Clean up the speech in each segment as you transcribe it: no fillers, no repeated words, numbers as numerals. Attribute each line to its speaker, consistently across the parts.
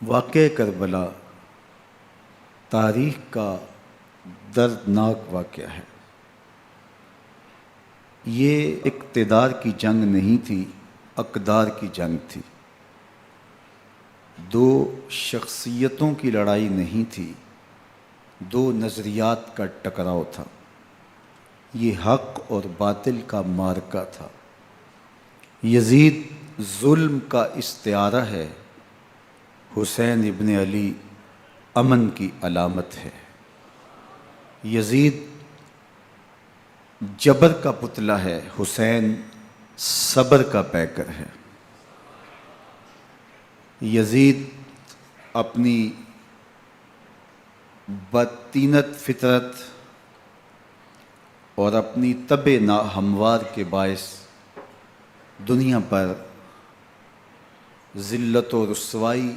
Speaker 1: واقعہ کربلا تاریخ کا دردناک واقعہ ہے۔ یہ اقتدار کی جنگ نہیں تھی، اقدار کی جنگ تھی۔ دو شخصیتوں کی لڑائی نہیں تھی، دو نظریات کا ٹکراؤ تھا۔ یہ حق اور باطل کا معرکہ تھا۔ یزید ظلم کا استعارہ ہے، حسین ابن علی امن کی علامت ہے۔ یزید جبر کا پتلہ ہے، حسین صبر کا پیکر ہے۔ یزید اپنی بدطینت فطرت اور اپنی طبع ناہموار کے باعث دنیا پر ذلت و رسوائی،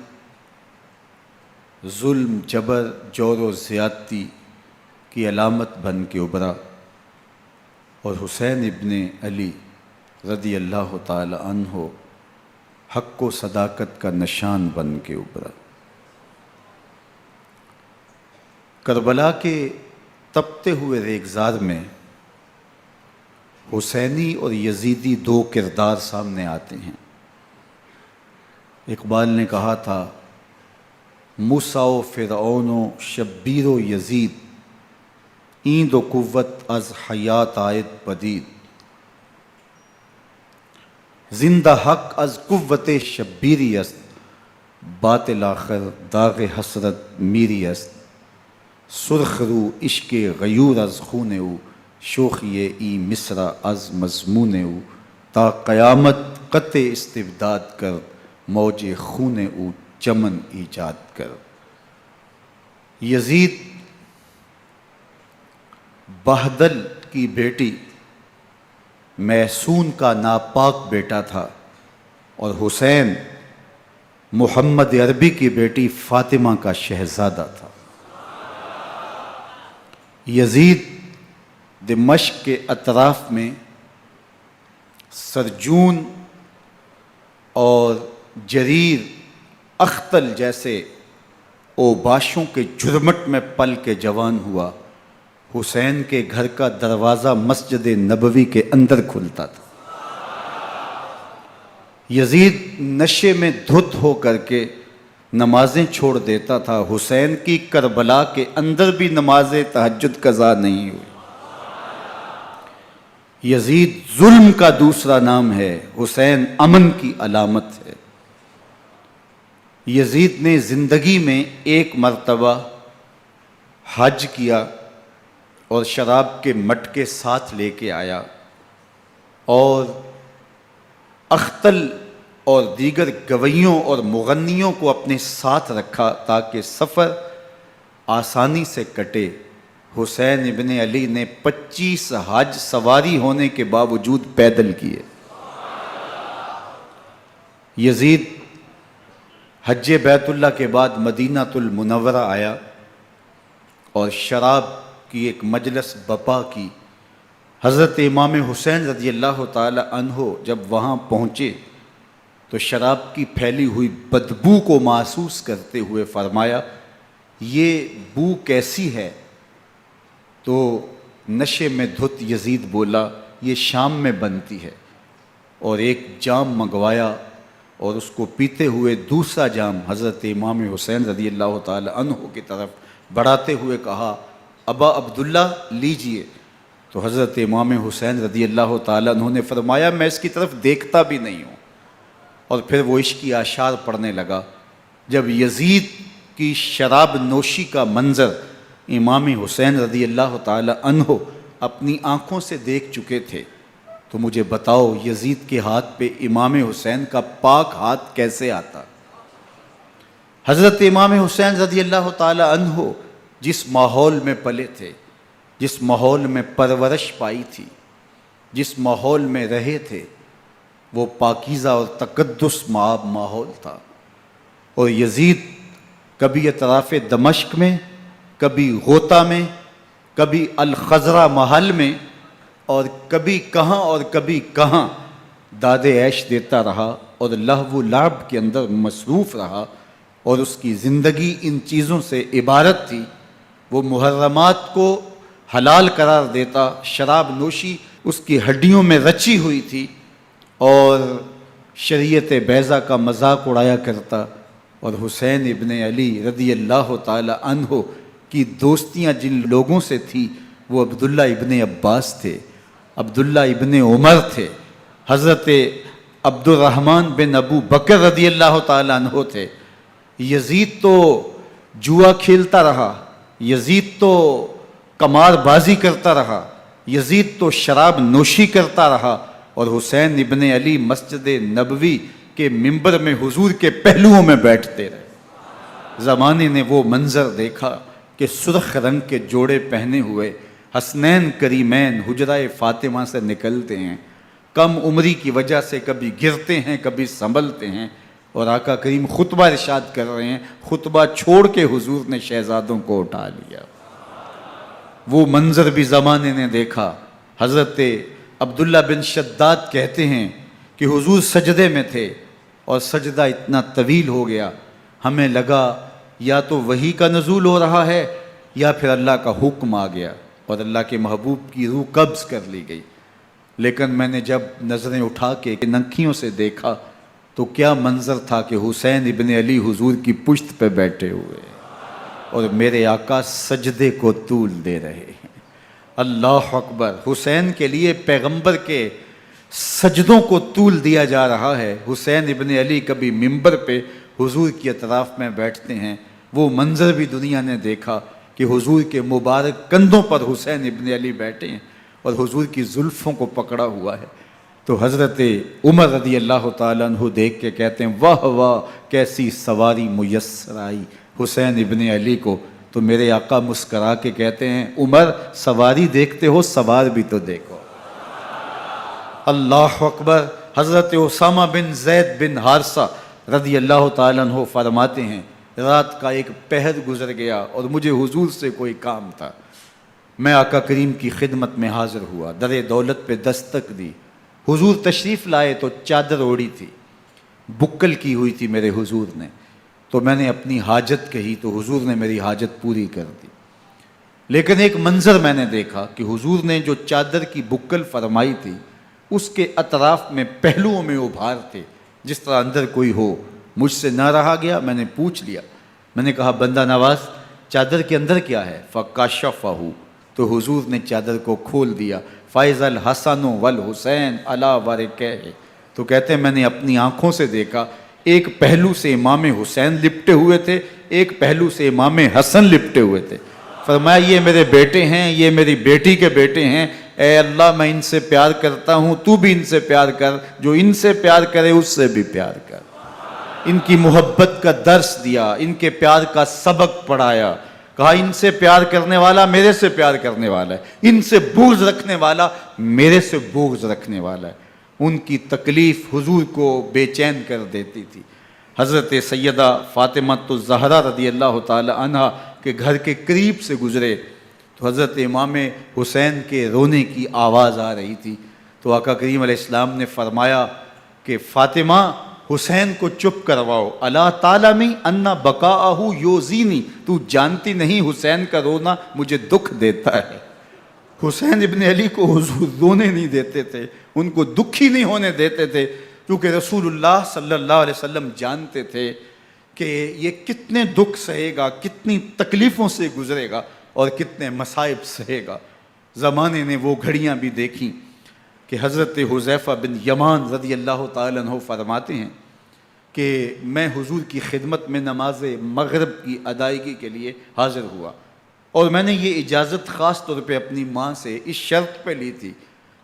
Speaker 1: ظلم، جبر، جور و زیادتی کی علامت بن کے ابھرا، اور حسین ابن علی رضی اللہ تعالی عنہ حق و صداقت کا نشان بن کے ابھرا۔ کربلا کے تپتے ہوئے ریگزار میں حسینی اور یزیدی دو کردار سامنے آتے ہیں۔ اقبال نے کہا تھا، موسیٰ و فرعون و شبیر و یزید، ایند و قوت از حیات آید پدید، زندہ حق از قوت شبیری است، باطل آخر داغ حسرت میری است، سرخ رو عشق غیور از خون او، شوخی ای مصرع از مضمون او، تا قیامت قطع استبداد کر، موج خون او چمن ایجاد کر۔ یزید بہدل کی بیٹی محسون کا ناپاک بیٹا تھا، اور حسین محمد عربی کی بیٹی فاطمہ کا شہزادہ تھا۔ یزید دمشق کے اطراف میں سرجون اور جریر اختل جیسے اوباشوں کے جرمٹ میں پل کے جوان ہوا۔ حسین کے گھر کا دروازہ مسجد نبوی کے اندر کھلتا تھا۔ یزید نشے میں دھت ہو کر کے نمازیں چھوڑ دیتا تھا۔ حسین کی کربلا کے اندر بھی نماز تہجد قضا نہیں ہوئی۔ یزید ظلم کا دوسرا نام ہے، حسین امن کی علامت ہے۔ یزید نے زندگی میں ایک مرتبہ حج کیا اور شراب کے مٹکے ساتھ لے کے آیا، اور اختل اور دیگر گویوں اور مغنیوں کو اپنے ساتھ رکھا تاکہ سفر آسانی سے کٹے۔ حسین ابن علی نے 25 حج سواری ہونے کے باوجود پیدل کیے۔ یزید حج بیت اللہ کے بعد مدینہ المنورہ آیا اور شراب کی ایک مجلس بپا کی۔ حضرت امام حسین رضی اللہ تعالی عنہ جب وہاں پہنچے تو شراب کی پھیلی ہوئی بدبو کو محسوس کرتے ہوئے فرمایا، یہ بو کیسی ہے؟ تو نشے میں دھت یزید بولا، یہ شام میں بنتی ہے، اور ایک جام منگوایا اور اس کو پیتے ہوئے دوسرا جام حضرت امام حسین رضی اللہ تعالی عنہ کی طرف بڑھاتے ہوئے کہا، ابا عبداللہ لیجئے۔ تو حضرت امام حسین رضی اللہ تعالی عنہ نے فرمایا، میں اس کی طرف دیکھتا بھی نہیں ہوں، اور پھر وہ عشقی اشعار پڑھنے لگا۔ جب یزید کی شراب نوشی کا منظر امام حسین رضی اللہ تعالی عنہ اپنی آنکھوں سے دیکھ چکے تھے تو مجھے بتاؤ، یزید کے ہاتھ پہ امام حسین کا پاک ہاتھ کیسے آتا؟ حضرت امام حسین رضی اللہ تعالی عنہ جس ماحول میں پلے تھے، جس ماحول میں پرورش پائی تھی، جس ماحول میں رہے تھے، وہ پاکیزہ اور تقدس مآب ماحول تھا۔ اور یزید کبھی اطراف دمشق میں، کبھی غوطہ میں، کبھی الخضرہ محل میں، اور کبھی کہاں اور کبھی کہاں داد عیش دیتا رہا اور لہو و لعب کے اندر مصروف رہا، اور اس کی زندگی ان چیزوں سے عبارت تھی۔ وہ محرمات کو حلال قرار دیتا، شراب نوشی اس کی ہڈیوں میں رچی ہوئی تھی، اور شریعت بیضا کا مذاق اڑایا کرتا۔ اور حسین ابن علی رضی اللہ تعالی عنہ کی دوستیاں جن لوگوں سے تھی وہ عبداللہ ابن عباس تھے، عبداللہ ابن عمر تھے، حضرت عبد الرحمن بن ابو بکر رضی اللہ تعالی عنہ تھے۔ یزید تو جوا کھیلتا رہا، یزید تو قمار بازی کرتا رہا، یزید تو شراب نوشی کرتا رہا، اور حسین ابن علی مسجد نبوی کے ممبر میں حضور کے پہلوؤں میں بیٹھتے رہے۔ زمانے نے وہ منظر دیکھا کہ سرخ رنگ کے جوڑے پہنے ہوئے حسنین کریمین حجرہ فاطمہ سے نکلتے ہیں، کم عمری کی وجہ سے کبھی گرتے ہیں کبھی سنبھلتے ہیں، اور آقا کریم خطبہ ارشاد کر رہے ہیں، خطبہ چھوڑ کے حضور نے شہزادوں کو اٹھا لیا۔ وہ منظر بھی زمانے نے دیکھا۔ حضرت عبداللہ بن شداد کہتے ہیں کہ حضور سجدے میں تھے اور سجدہ اتنا طویل ہو گیا، ہمیں لگا یا تو وحی کا نزول ہو رہا ہے یا پھر اللہ کا حکم آ گیا اور اللہ کے محبوب کی روح قبض کر لی گئی۔ لیکن میں نے جب نظریں اٹھا کے ننکیوں سے دیکھا تو کیا منظر تھا کہ حسین ابن علی حضور کی پشت پہ بیٹھے ہوئے اور میرے آقا سجدے کو طول دے رہے ہیں۔ اللہ اکبر! حسین کے لیے پیغمبر کے سجدوں کو طول دیا جا رہا ہے۔ حسین ابن علی کبھی ممبر پہ حضور کی اطراف میں بیٹھتے ہیں، وہ منظر بھی دنیا نے دیکھا کہ حضور کے مبارک کندھوں پر حسین ابن علی بیٹھے ہیں اور حضور کی زلفوں کو پکڑا ہوا ہے۔ تو حضرت عمر رضی اللہ تعالیٰ عنہ دیکھ کے کہتے ہیں واہ واہ کیسی سواری میسر آئی حسین ابن علی کو۔ تو میرے آقا مسکرا کے کہتے ہیں عمر سواری دیکھتے ہو سوار بھی تو دیکھو۔ اللہ اکبر! حضرت اسامہ بن زید بن حارثہ رضی اللہ تعالیٰ عنہ فرماتے ہیں رات کا ایک پہر گزر گیا اور مجھے حضور سے کوئی کام تھا، میں آقا کریم کی خدمت میں حاضر ہوا، در دولت پہ دستک دی، حضور تشریف لائے تو چادر اوڑی تھی، بکل کی ہوئی تھی میرے حضور نے، تو میں نے اپنی حاجت کہی تو حضور نے میری حاجت پوری کر دی۔ لیکن ایک منظر میں نے دیکھا کہ حضور نے جو چادر کی بکل فرمائی تھی اس کے اطراف میں پہلوؤں میں ابھار تھے جس طرح اندر کوئی ہو۔ مجھ سے نہ رہا گیا، میں نے پوچھ لیا، میں نے کہا بندہ نواز چادر کے اندر کیا ہے؟ فَكَشَفَهُ، تو حضور نے چادر کو کھول دیا۔ فَإِذَا الْحَسَنُ وَالْحُسَيْنُ عَلَىٰ وَرِكَيْهِ، تو کہتے ہیں میں نے اپنی آنکھوں سے دیکھا ایک پہلو سے امام حسین لپٹے ہوئے تھے، ایک پہلو سے امام حسن لپٹے ہوئے تھے۔ فرمایا یہ میرے بیٹے ہیں، یہ میری بیٹی کے بیٹے ہیں، اے اللہ میں ان سے پیار کرتا ہوں، تو بھی ان سے پیار کر، جو ان سے پیار کرے اس سے بھی پیار کر۔ ان کی محبت کا درس دیا، ان کے پیار کا سبق پڑھایا، کہا ان سے پیار کرنے والا میرے سے پیار کرنے والا ہے، ان سے بغض رکھنے والا میرے سے بغض رکھنے والا ہے۔ ان کی تکلیف حضور کو بے چین کر دیتی تھی۔ حضرت سیدہ فاطمہ الزہرا رضی اللہ تعالی عنہ کے گھر کے قریب سے گزرے تو حضرت امام حسین کے رونے کی آواز آ رہی تھی، تو آقا کریم علیہ السلام نے فرمایا کہ فاطمہ حسین کو چپ کرواؤ، الا تعلمی ان بقاءہ یوزینی، تو جانتی نہیں حسین کا رونا مجھے دکھ دیتا ہے۔ حسین ابن علی کو حضور رونے نہیں دیتے تھے، ان کو دکھی نہیں ہونے دیتے تھے، کیونکہ رسول اللہ صلی اللہ علیہ وسلم جانتے تھے کہ یہ کتنے دکھ سہے گا، کتنی تکلیفوں سے گزرے گا اور کتنے مصائب سہے گا۔ زمانے نے وہ گھڑیاں بھی دیکھیں کہ حضرت حذیفہ بن یمان رضی اللہ تعالیٰ عنہ فرماتے ہیں کہ میں حضور کی خدمت میں نماز مغرب کی ادائیگی کے لیے حاضر ہوا، اور میں نے یہ اجازت خاص طور پہ اپنی ماں سے اس شرط پہ لی تھی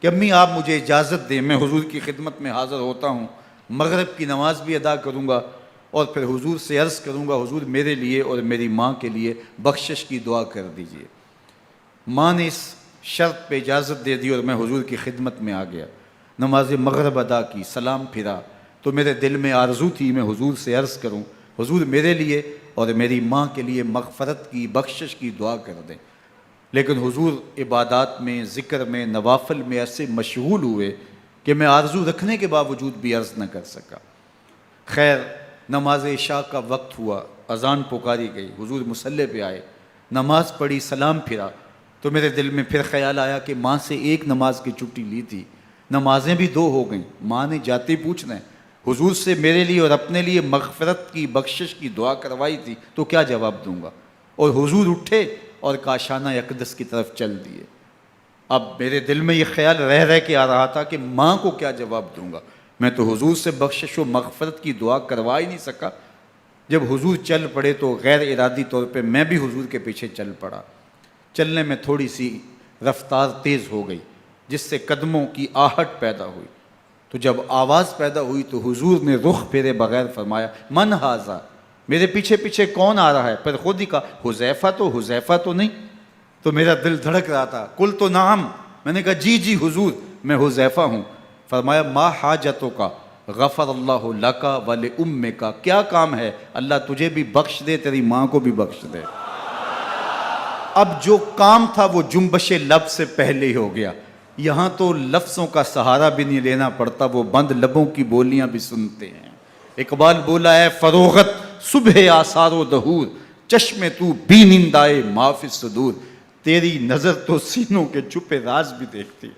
Speaker 1: کہ امی آپ مجھے اجازت دیں، میں حضور کی خدمت میں حاضر ہوتا ہوں، مغرب کی نماز بھی ادا کروں گا اور پھر حضور سے عرض کروں گا حضور میرے لیے اور میری ماں کے لیے بخشش کی دعا کر دیجئے۔ ماں نے اس شرط پہ اجازت دے دی اور میں حضور کی خدمت میں آ گیا، نماز مغرب ادا کی، سلام پھرا تو میرے دل میں آرزو تھی میں حضور سے عرض کروں حضور میرے لیے اور میری ماں کے لیے مغفرت کی بخشش کی دعا کر دیں، لیکن حضور عبادات میں ذکر میں نوافل میں ایسے مشغول ہوئے کہ میں آرزو رکھنے کے باوجود بھی عرض نہ کر سکا۔ خیر نماز عشاء کا وقت ہوا، اذان پکاری گئی، حضور مصلی پہ آئے، نماز پڑھی، سلام پھرا، تو میرے دل میں پھر خیال آیا کہ ماں سے ایک نماز کی چھٹی لی تھی، نمازیں بھی 2 ہو گئیں، ماں نے جاتے پوچھنا ہے حضور سے میرے لیے اور اپنے لیے مغفرت کی، بخشش کی دعا کروائی تھی، تو کیا جواب دوں گا؟ اور حضور اٹھے اور کاشانہ اقدس کی طرف چل دیے۔ اب میرے دل میں یہ خیال رہ کے آ رہا تھا کہ ماں کو کیا جواب دوں گا، میں تو حضور سے بخشش و مغفرت کی دعا کروا ہی نہیں سکا۔ جب حضور چل پڑے تو غیر ارادی طور پہ میں بھی حضور کے پیچھے چل پڑا۔ چلنے میں تھوڑی سی رفتار تیز ہو گئی، جس سے قدموں کی آہٹ پیدا ہوئی، تو جب آواز پیدا ہوئی تو حضور نے رخ پھیرے بغیر فرمایا من ھذا، میرے پیچھے پیچھے کون آ رہا ہے؟ پھر خود ہی کہا حذیفہ تو نہیں؟ تو میرا دل دھڑک رہا تھا، قلت نعم، میں نے کہا جی حضور میں حذیفہ ہوں۔ فرمایا ما حاجتک غفر اللہ لک ولامک، کیا کام ہے؟ اللہ تجھے بھی بخش دے، تیری ماں کو بھی بخش دے۔ اب جو کام تھا وہ جنبش لب سے پہلے ہی ہو گیا، یہاں تو لفظوں کا سہارا بھی نہیں لینا پڑتا، وہ بند لبوں کی بولیاں بھی سنتے ہیں۔ اقبال بولا ہے فروغت صبح آثار و دہور، چشم تو بی نندائے ما فی الصدور، تیری نظر تو سینوں کے چھپے راز بھی دیکھتی۔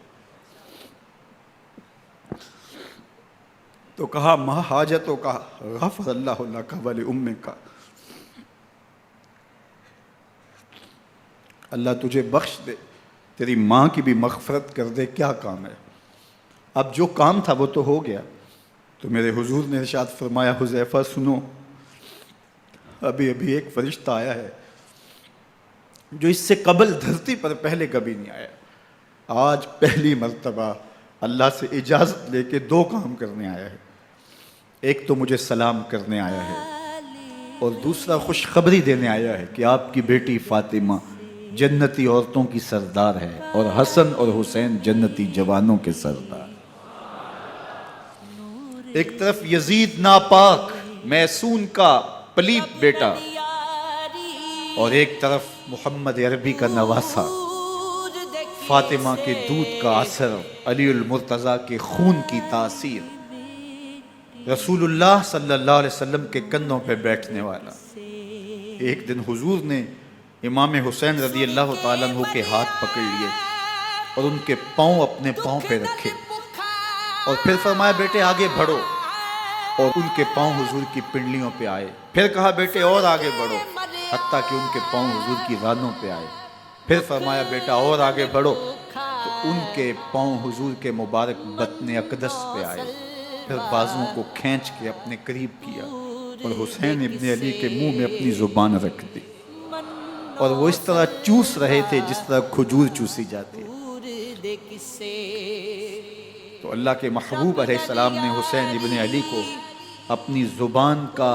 Speaker 1: تو کہا ما حاجتوں کا غفر اللہ لک ولامک، اللہ تجھے بخش دے، تیری ماں کی بھی مغفرت کر دے، کیا کام ہے؟ اب جو کام تھا وہ تو ہو گیا۔ تو میرے حضور نے ارشاد فرمایا حذیفہ سنو، ابھی ایک فرشتہ آیا ہے جو اس سے قبل دھرتی پر پہلے کبھی نہیں آیا، آج پہلی مرتبہ اللہ سے اجازت لے کے 2 کام کرنے آیا ہے، ایک تو مجھے سلام کرنے آیا ہے اور دوسرا خوشخبری دینے آیا ہے کہ آپ کی بیٹی فاطمہ جنتی عورتوں کی سردار ہے اور حسن اور حسین جنتی جوانوں کے سردار۔ ایک طرف یزید ناپاک میسون کا پلیت بیٹا اور ایک طرف محمد عربی کا نواسا، فاطمہ کے دودھ کا اثر، علی المرتضیٰ کے خون کی تاثیر، رسول اللہ صلی اللہ علیہ وسلم کے کندھوں پہ بیٹھنے والا۔ ایک دن حضور نے امام حسین رضی اللہ تعالیٰ عنہ کے ہاتھ پکڑ لیے اور ان کے پاؤں اپنے پاؤں پہ رکھے اور پھر فرمایا بیٹے آگے بڑھو، اور ان کے پاؤں حضور کی پنڈلیوں پہ آئے، پھر کہا بیٹے اور آگے بڑھو، حتیٰ کہ ان کے پاؤں حضور کی رانوں پہ آئے، پھر فرمایا بیٹا اور آگے بڑھو، تو ان کے پاؤں حضور کے مبارک بطن اقدس پہ آئے، پھر بازوں کو کھینچ کے اپنے قریب کیا اور حسین ابن علی کے منہ میں اپنی زبان رکھ دی، اور وہ اس طرح چوس رہے تھے جس طرح کھجور چوسی جاتی ہے۔ تو اللہ کے محبوب علیہ السلام نے حسین ابن علی کو اپنی زبان کا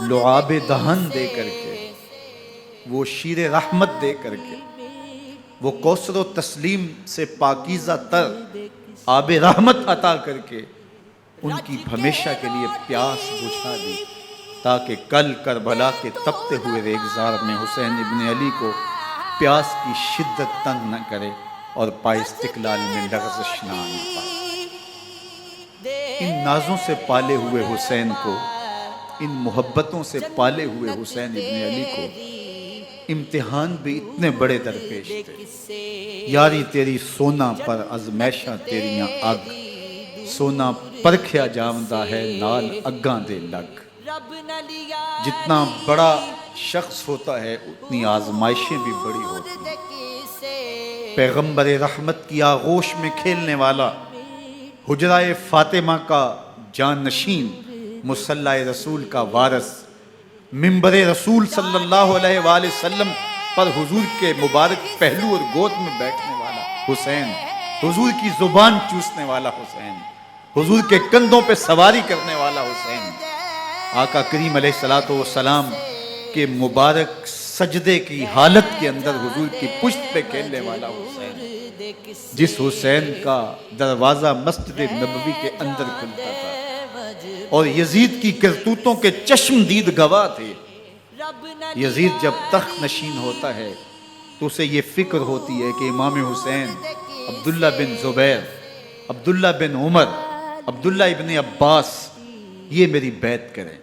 Speaker 1: لعاب دہن دے کر کے، وہ شیر رحمت دے کر کے، وہ کوثر و تسلیم سے پاکیزہ تر آب رحمت عطا کر کے ان کی ہمیشہ کے لیے پیاس بجھا دی، تاکہ کل کربلا کے تپتے ہوئے ریگزار میں حسین ابن علی کو پیاس کی شدت تنگ نہ کرے اور پائے استقلال میں لغزش نہ آنے پائے۔ ان نازوں سے پالے ہوئے حسین کو، ان محبتوں سے پالے ہوئے حسین ابن علی کو امتحان بھی اتنے بڑے درپیش تھے۔ یاری تیری سونا پر ازمیشہ تیریاں اگ، سونا پرکھیا جاندہ ہے نال اگاں دے لگ۔ جتنا بڑا شخص ہوتا ہے اتنی آزمائشیں بھی بڑی ہوتی ہیں۔ پیغمبر رحمت کی آغوش میں کھیلنے والا، حجرہ فاطمہ کا جانشین، مصلی رسول کا وارث، منبر رسول صلی اللہ علیہ وآلہ وسلم پر حضور کے مبارک پہلو اور گود میں بیٹھنے والا حسین، حضور کی زبان چوسنے والا حسین، حضور کے کندھوں پہ سواری کرنے والا حسین، آقا کریم علیہ السلام کے مبارک سجدے کی حالت کے اندر حضور کی پشت پہ کھیلنے والا حسین، جس حسین کا دروازہ مسجد نبوی کے اندر کھلتا تھا اور یزید کی کرتوتوں کے چشم دید گواہ تھے۔ یزید جب تخت نشین ہوتا ہے تو اسے یہ فکر ہوتی ہے کہ امام حسین، عبداللہ بن زبیر، عبداللہ بن عمر، عبداللہ ابن عباس یہ میری بیعت کریں.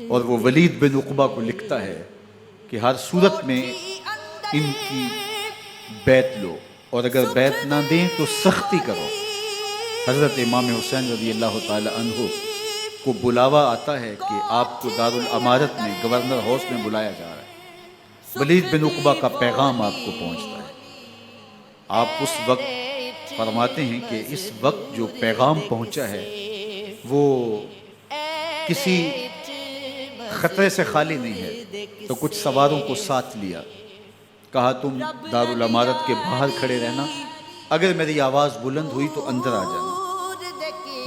Speaker 1: اور وہ ولید بن عقبہ کو لکھتا ہے کہ ہر صورت میں ان کی بیعت لو، اور اگر بیعت نہ دیں تو سختی کرو. حضرت امام حسین رضی اللہ تعالی عنہ کو بلاوا آتا ہے کہ آپ کو دارالامارت میں گورنر ہاؤس میں بلایا جا رہا ہے. ولید بن عقبہ کا پیغام آپ کو پہنچتا ہے. آپ اس وقت فرماتے ہیں کہ اس وقت جو پیغام پہنچا ہے وہ کسی خطرے سے خالی نہیں ہے. تو کچھ سواروں کو ساتھ لیا، کہا تم دارالامارت کے باہر کھڑے رہنا، اگر میری آواز بلند ہوئی تو اندر آ جانا،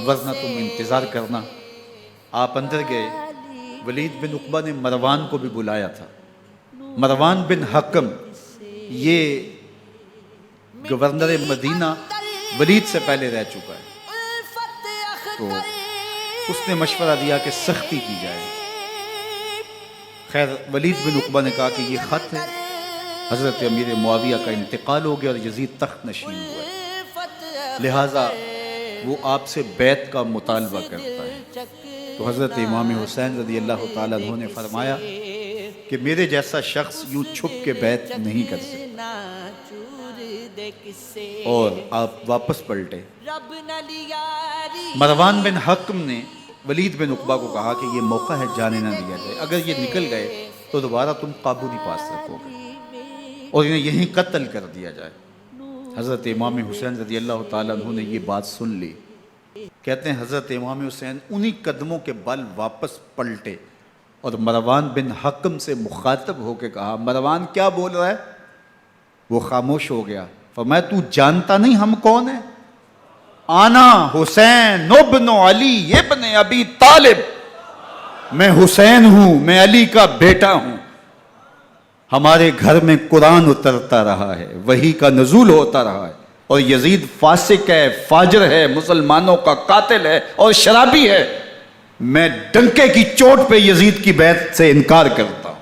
Speaker 1: ورنہ تم انتظار کرنا. آپ اندر گئے. ولید بن عقبہ نے مروان کو بھی بلایا تھا. مروان بن حکم یہ گورنر مدینہ ولید سے پہلے رہ چکا ہے، تو اس نے مشورہ دیا کہ سختی کی جائے. خیر ولید بن عقبہ نے کہا کہ یہ خط ہے، حضرت امیر معاویہ کا انتقال ہو گیا اور یزید تخت نشین ہوا ہے، لہٰذا وہ آپ سے بیعت کا مطالبہ کرتا ہے. تو حضرت امام حسین رضی اللہ تعالیٰ عنہ نے فرمایا کہ میرے جیسا شخص یوں چھپ کے بیعت نہیں کر سکتا، اور آپ واپس پلٹے. مروان بن حکم نے ولید بن عقبہ کو کہا کہ یہ موقع ہے جانے نہ دیا جائے، اگر یہ نکل گئے تو دوبارہ تم قابو نہیں پا سکو گے، اور انہیں یہیں قتل کر دیا جائے. حضرت امام حسین رضی اللہ تعالیٰ عنہ نے یہ بات سن لی. کہتے ہیں حضرت امام حسین انہی قدموں کے بل واپس پلٹے اور مروان بن حکم سے مخاطب ہو کے کہا، مروان کیا بول رہا ہے؟ وہ خاموش ہو گیا. فرمایا تو جانتا نہیں ہم کون ہیں؟ آنا حسین ابن علی ابن ابی طالب، میں حسین ہوں، میں علی کا بیٹا ہوں. ہمارے گھر میں قرآن اترتا رہا ہے، وحی کا نزول ہوتا رہا ہے، اور یزید فاسق ہے، فاجر ہے، مسلمانوں کا قاتل ہے اور شرابی ہے. میں ڈنکے کی چوٹ پہ یزید کی بیعت سے انکار کرتا ہوں.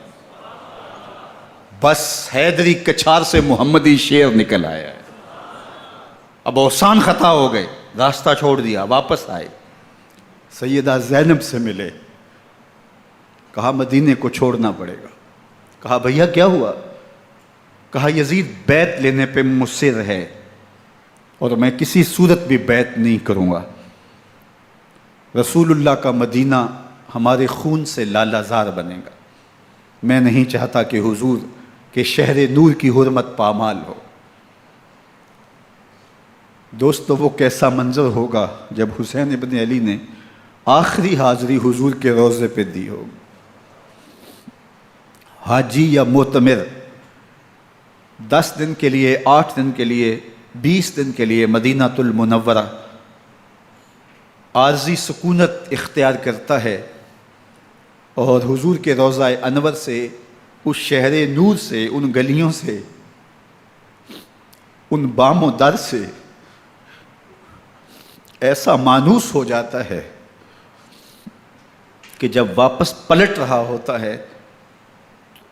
Speaker 1: بس حیدری کچھار سے محمدی شیر نکل آیا ہے. اب اوسان خطا ہو گئے، راستہ چھوڑ دیا، واپس آئے. سیدہ زینب سے ملے، کہا مدینے کو چھوڑنا پڑے گا. کہا بھیا کیا ہوا؟ کہا یزید بیعت لینے پہ مصر ہے اور میں کسی صورت بھی بیعت نہیں کروں گا. رسول اللہ کا مدینہ ہمارے خون سے لالہ زار بنے گا. میں نہیں چاہتا کہ حضور کے شہر نور کی حرمت پامال ہو. دوستو وہ کیسا منظر ہوگا جب حسین ابن علی نے آخری حاضری حضور کے روضے پہ دی ہوگی. حاجی یا معتمر 10 دن کے لیے، 8 دن کے لیے، 20 دن کے لیے مدینہ المنورہ عارضی سکونت اختیار کرتا ہے، اور حضور کے روضہ انور سے، اس شہر نور سے، ان گلیوں سے، ان بام و در سے ایسا مانوس ہو جاتا ہے کہ جب واپس پلٹ رہا ہوتا ہے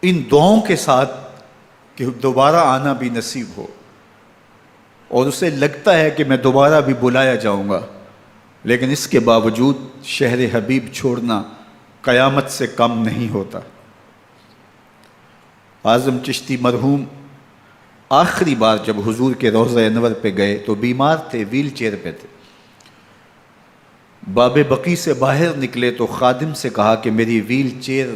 Speaker 1: ان دعاؤں کے ساتھ کہ دوبارہ آنا بھی نصیب ہو، اور اسے لگتا ہے کہ میں دوبارہ بھی بلایا جاؤں گا، لیکن اس کے باوجود شہر حبیب چھوڑنا قیامت سے کم نہیں ہوتا. اعظم چشتی مرحوم آخری بار جب حضور کے روضہ انور پہ گئے تو بیمار تھے، ویل چیئر پہ تھے. باب بقی سے باہر نکلے تو خادم سے کہا کہ میری ویل چیئر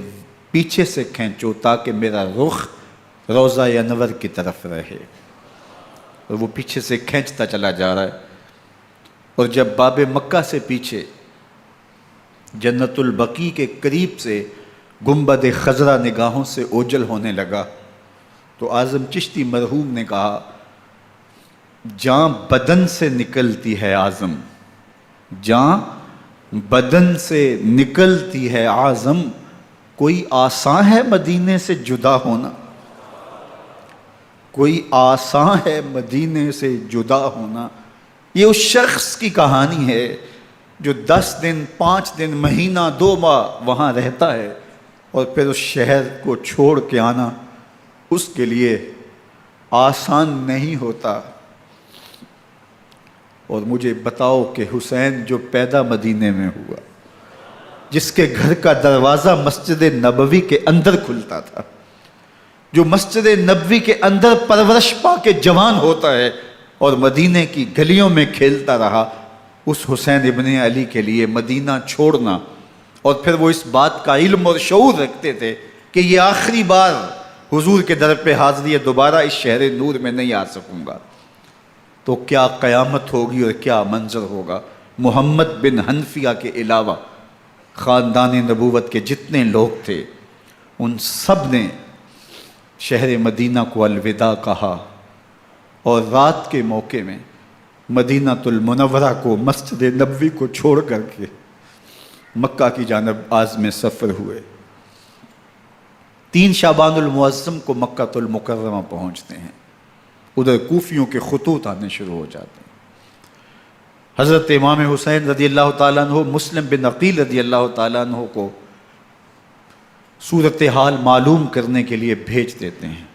Speaker 1: پیچھے سے کھینچو تاکہ میرا رخ روضہ انور کی طرف رہے. اور وہ پیچھے سے کھینچتا چلا جا رہا ہے، اور جب باب مکہ سے پیچھے جنت البقیع کے قریب سے گنبد خضرا نگاہوں سے اوجل ہونے لگا تو اعظم چشتی مرحوم نے کہا، جان بدن سے نکلتی ہے اعظم، جان بدن سے نکلتی ہے اعظم، کوئی آسان ہے مدینے سے جدا ہونا، کوئی آسان ہے مدینے سے جدا ہونا. یہ اس شخص کی کہانی ہے جو 10 دن، 5 دن، مہینہ، 2 ماہ وہاں رہتا ہے، اور پھر اس شہر کو چھوڑ کے آنا اس کے لیے آسان نہیں ہوتا. اور مجھے بتاؤ کہ حسین جو پیدا مدینے میں ہوا، جس کے گھر کا دروازہ مسجد نبوی کے اندر کھلتا تھا، جو مسجد نبوی کے اندر پرورش پا کے جوان ہوتا ہے اور مدینے کی گلیوں میں کھیلتا رہا، اس حسین ابن علی کے لیے مدینہ چھوڑنا، اور پھر وہ اس بات کا علم اور شعور رکھتے تھے کہ یہ آخری بار حضور کے در پہ حاضری ہے، دوبارہ اس شہر نور میں نہیں آ سکوں گا، تو کیا قیامت ہوگی اور کیا منظر ہوگا۔ محمد بن حنفیہ کے علاوہ خاندان نبوت کے جتنے لوگ تھے ان سب نے شہر مدینہ کو الوداع کہا، اور رات کے موقع میں مدینہ المنورہ کو، مسجد نبوی کو چھوڑ کر کے مکہ کی جانب عازم سفر ہوئے۔ 3 شعبان المعظم کو مکہ المکرمہ پہنچتے ہیں، ادھر کوفیوں کے خطوط آنے شروع ہو جاتے ہیں۔ حضرت امام حسین رضی اللہ تعالیٰ عنہ مسلم بن عقیل رضی اللہ تعالیٰ عنہ کو صورتحال معلوم کرنے کے لیے بھیج دیتے ہیں۔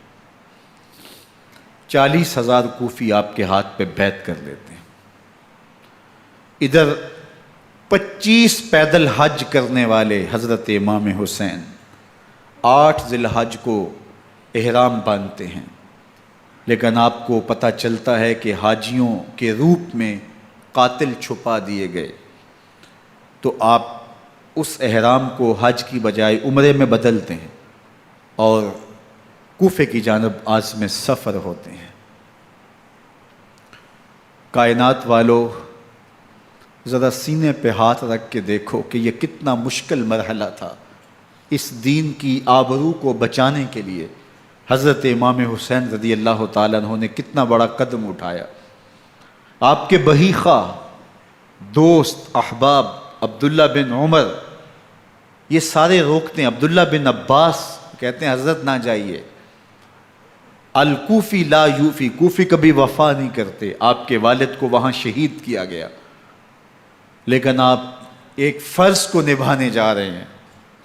Speaker 1: 40,000 کوفی آپ کے ہاتھ پہ بیعت کر لیتے ہیں۔ ادھر 25 پیدل حج کرنے والے حضرت امام حسین 8 ذی الحج کو احرام باندھتے ہیں، لیکن آپ کو پتہ چلتا ہے کہ حاجیوں کے روپ میں قاتل چھپا دیے گئے، تو آپ اس احرام کو حج کی بجائے عمرے میں بدلتے ہیں اور کوفے کی جانب عازم سفر ہوتے ہیں۔ کائنات والو، ذرا سینے پہ ہاتھ رکھ کے دیکھو کہ یہ کتنا مشکل مرحلہ تھا۔ اس دین کی آبرو کو بچانے کے لیے حضرت امام حسین رضی اللہ تعالیٰ عنہ نے کتنا بڑا قدم اٹھایا۔ آپ کے بہی خواہ، دوست، احباب عبداللہ بن عمر یہ سارے روکتے ہیں۔ عبداللہ بن عباس کہتے ہیں حضرت نہ جائیے، الکوفی لا یوفی، کوفی کبھی وفا نہیں کرتے، آپ کے والد کو وہاں شہید کیا گیا، لیکن آپ ایک فرض کو نبھانے جا رہے ہیں۔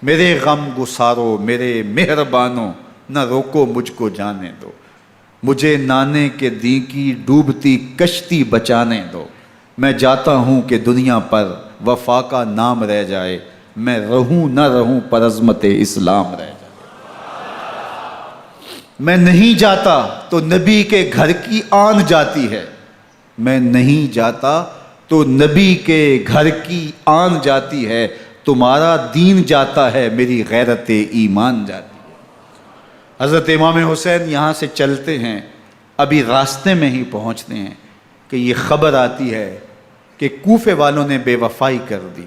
Speaker 1: میرے غم گسارو، میرے مہربانوں، نہ روکو مجھ کو جانے دو، مجھے نانے کے دی کی ڈوبتی کشتی بچانے دو، میں جاتا ہوں کہ دنیا پر وفا کا نام رہ جائے، میں رہوں نہ رہوں پر عظمت اسلام رہ جائے۔ میں نہیں جاتا تو نبی کے گھر کی آن جاتی ہے، میں نہیں جاتا تو نبی کے گھر کی آن جاتی ہے، تمہارا دین جاتا ہے، میری غیرت ایمان جاتی ہے۔ حضرت امام حسین یہاں سے چلتے ہیں، ابھی راستے میں ہی پہنچتے ہیں کہ یہ خبر آتی ہے کہ کوفے والوں نے بے وفائی کر دی،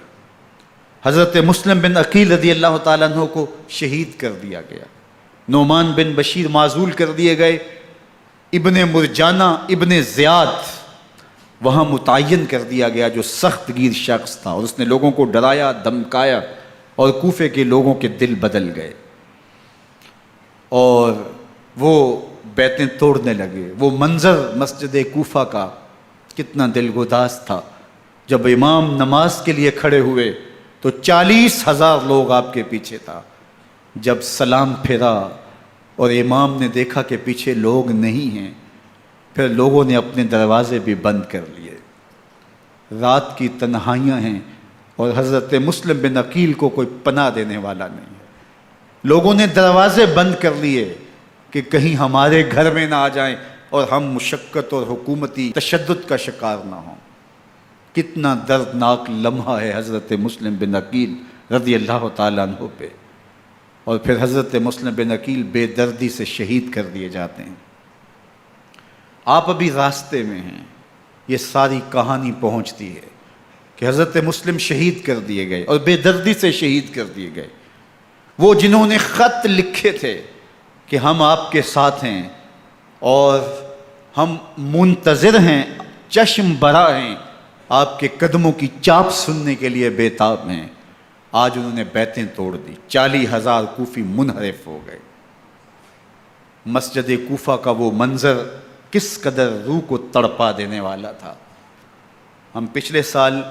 Speaker 1: حضرت مسلم بن عقیل رضی اللہ تعالیٰ عنہ کو شہید کر دیا گیا، نعمان بن بشیر معزول کر دیے گئے، ابن مرجانہ ابن زیاد وہاں متعین کر دیا گیا جو سخت گیر شخص تھا، اور اس نے لوگوں کو ڈرایا، دھمکایا، اور کوفے کے لوگوں کے دل بدل گئے اور وہ بیتیں توڑنے لگے۔ وہ منظر مسجد کوفہ کا کتنا دلگداز تھا۔ جب امام نماز کے لیے کھڑے ہوئے تو 40,000 لوگ آپ کے پیچھے تھا۔ جب سلام پھیرا اور امام نے دیکھا کہ پیچھے لوگ نہیں ہیں، پھر لوگوں نے اپنے دروازے بھی بند کر لیے۔ رات کی تنہائیاں ہیں اور حضرت مسلم بن عقیل کو کوئی پناہ دینے والا نہیں ہے۔ لوگوں نے دروازے بند کر لیے کہ کہیں ہمارے گھر میں نہ آ جائیں اور ہم مشقت اور حکومتی تشدد کا شکار نہ ہوں۔ کتنا دردناک لمحہ ہے حضرت مسلم بن عقیل رضی اللہ تعالیٰ عنہ پہ، اور پھر حضرت مسلم بن عقیل بے دردی سے شہید کر دیے جاتے ہیں۔ آپ ابھی راستے میں ہیں، یہ ساری کہانی پہنچتی ہے کہ حضرت مسلم شہید کر دیے گئے اور بے دردی سے شہید کر دیے گئے۔ وہ جنہوں نے خط لکھے تھے کہ ہم آپ کے ساتھ ہیں اور ہم منتظر ہیں، چشم برا ہیں، آپ کے قدموں کی چاپ سننے کے لیے بےتاب ہیں، آج انہوں نے بیتیں توڑ دی۔ 40,000 کوفی منحرف ہو گئے۔ مسجد کوفہ کا وہ منظر کس قدر روح کو تڑپا دینے والا تھا۔ ہم پچھلے سال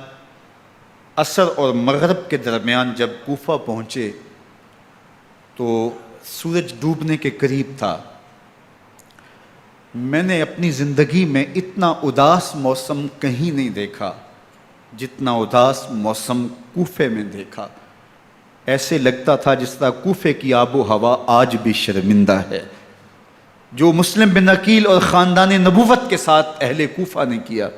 Speaker 1: عصر اور مغرب کے درمیان جب کوفہ پہنچے تو سورج ڈوبنے کے قریب تھا۔ میں نے اپنی زندگی میں اتنا اداس موسم کہیں نہیں دیکھا جتنا اداس موسم کوفے میں دیکھا۔ ایسے لگتا تھا جس طرح کوفے کی آب و ہوا آج بھی شرمندہ ہے۔ جو مسلم بن عقیل اور خاندان نبوت کے ساتھ اہل کوفہ نے کیا،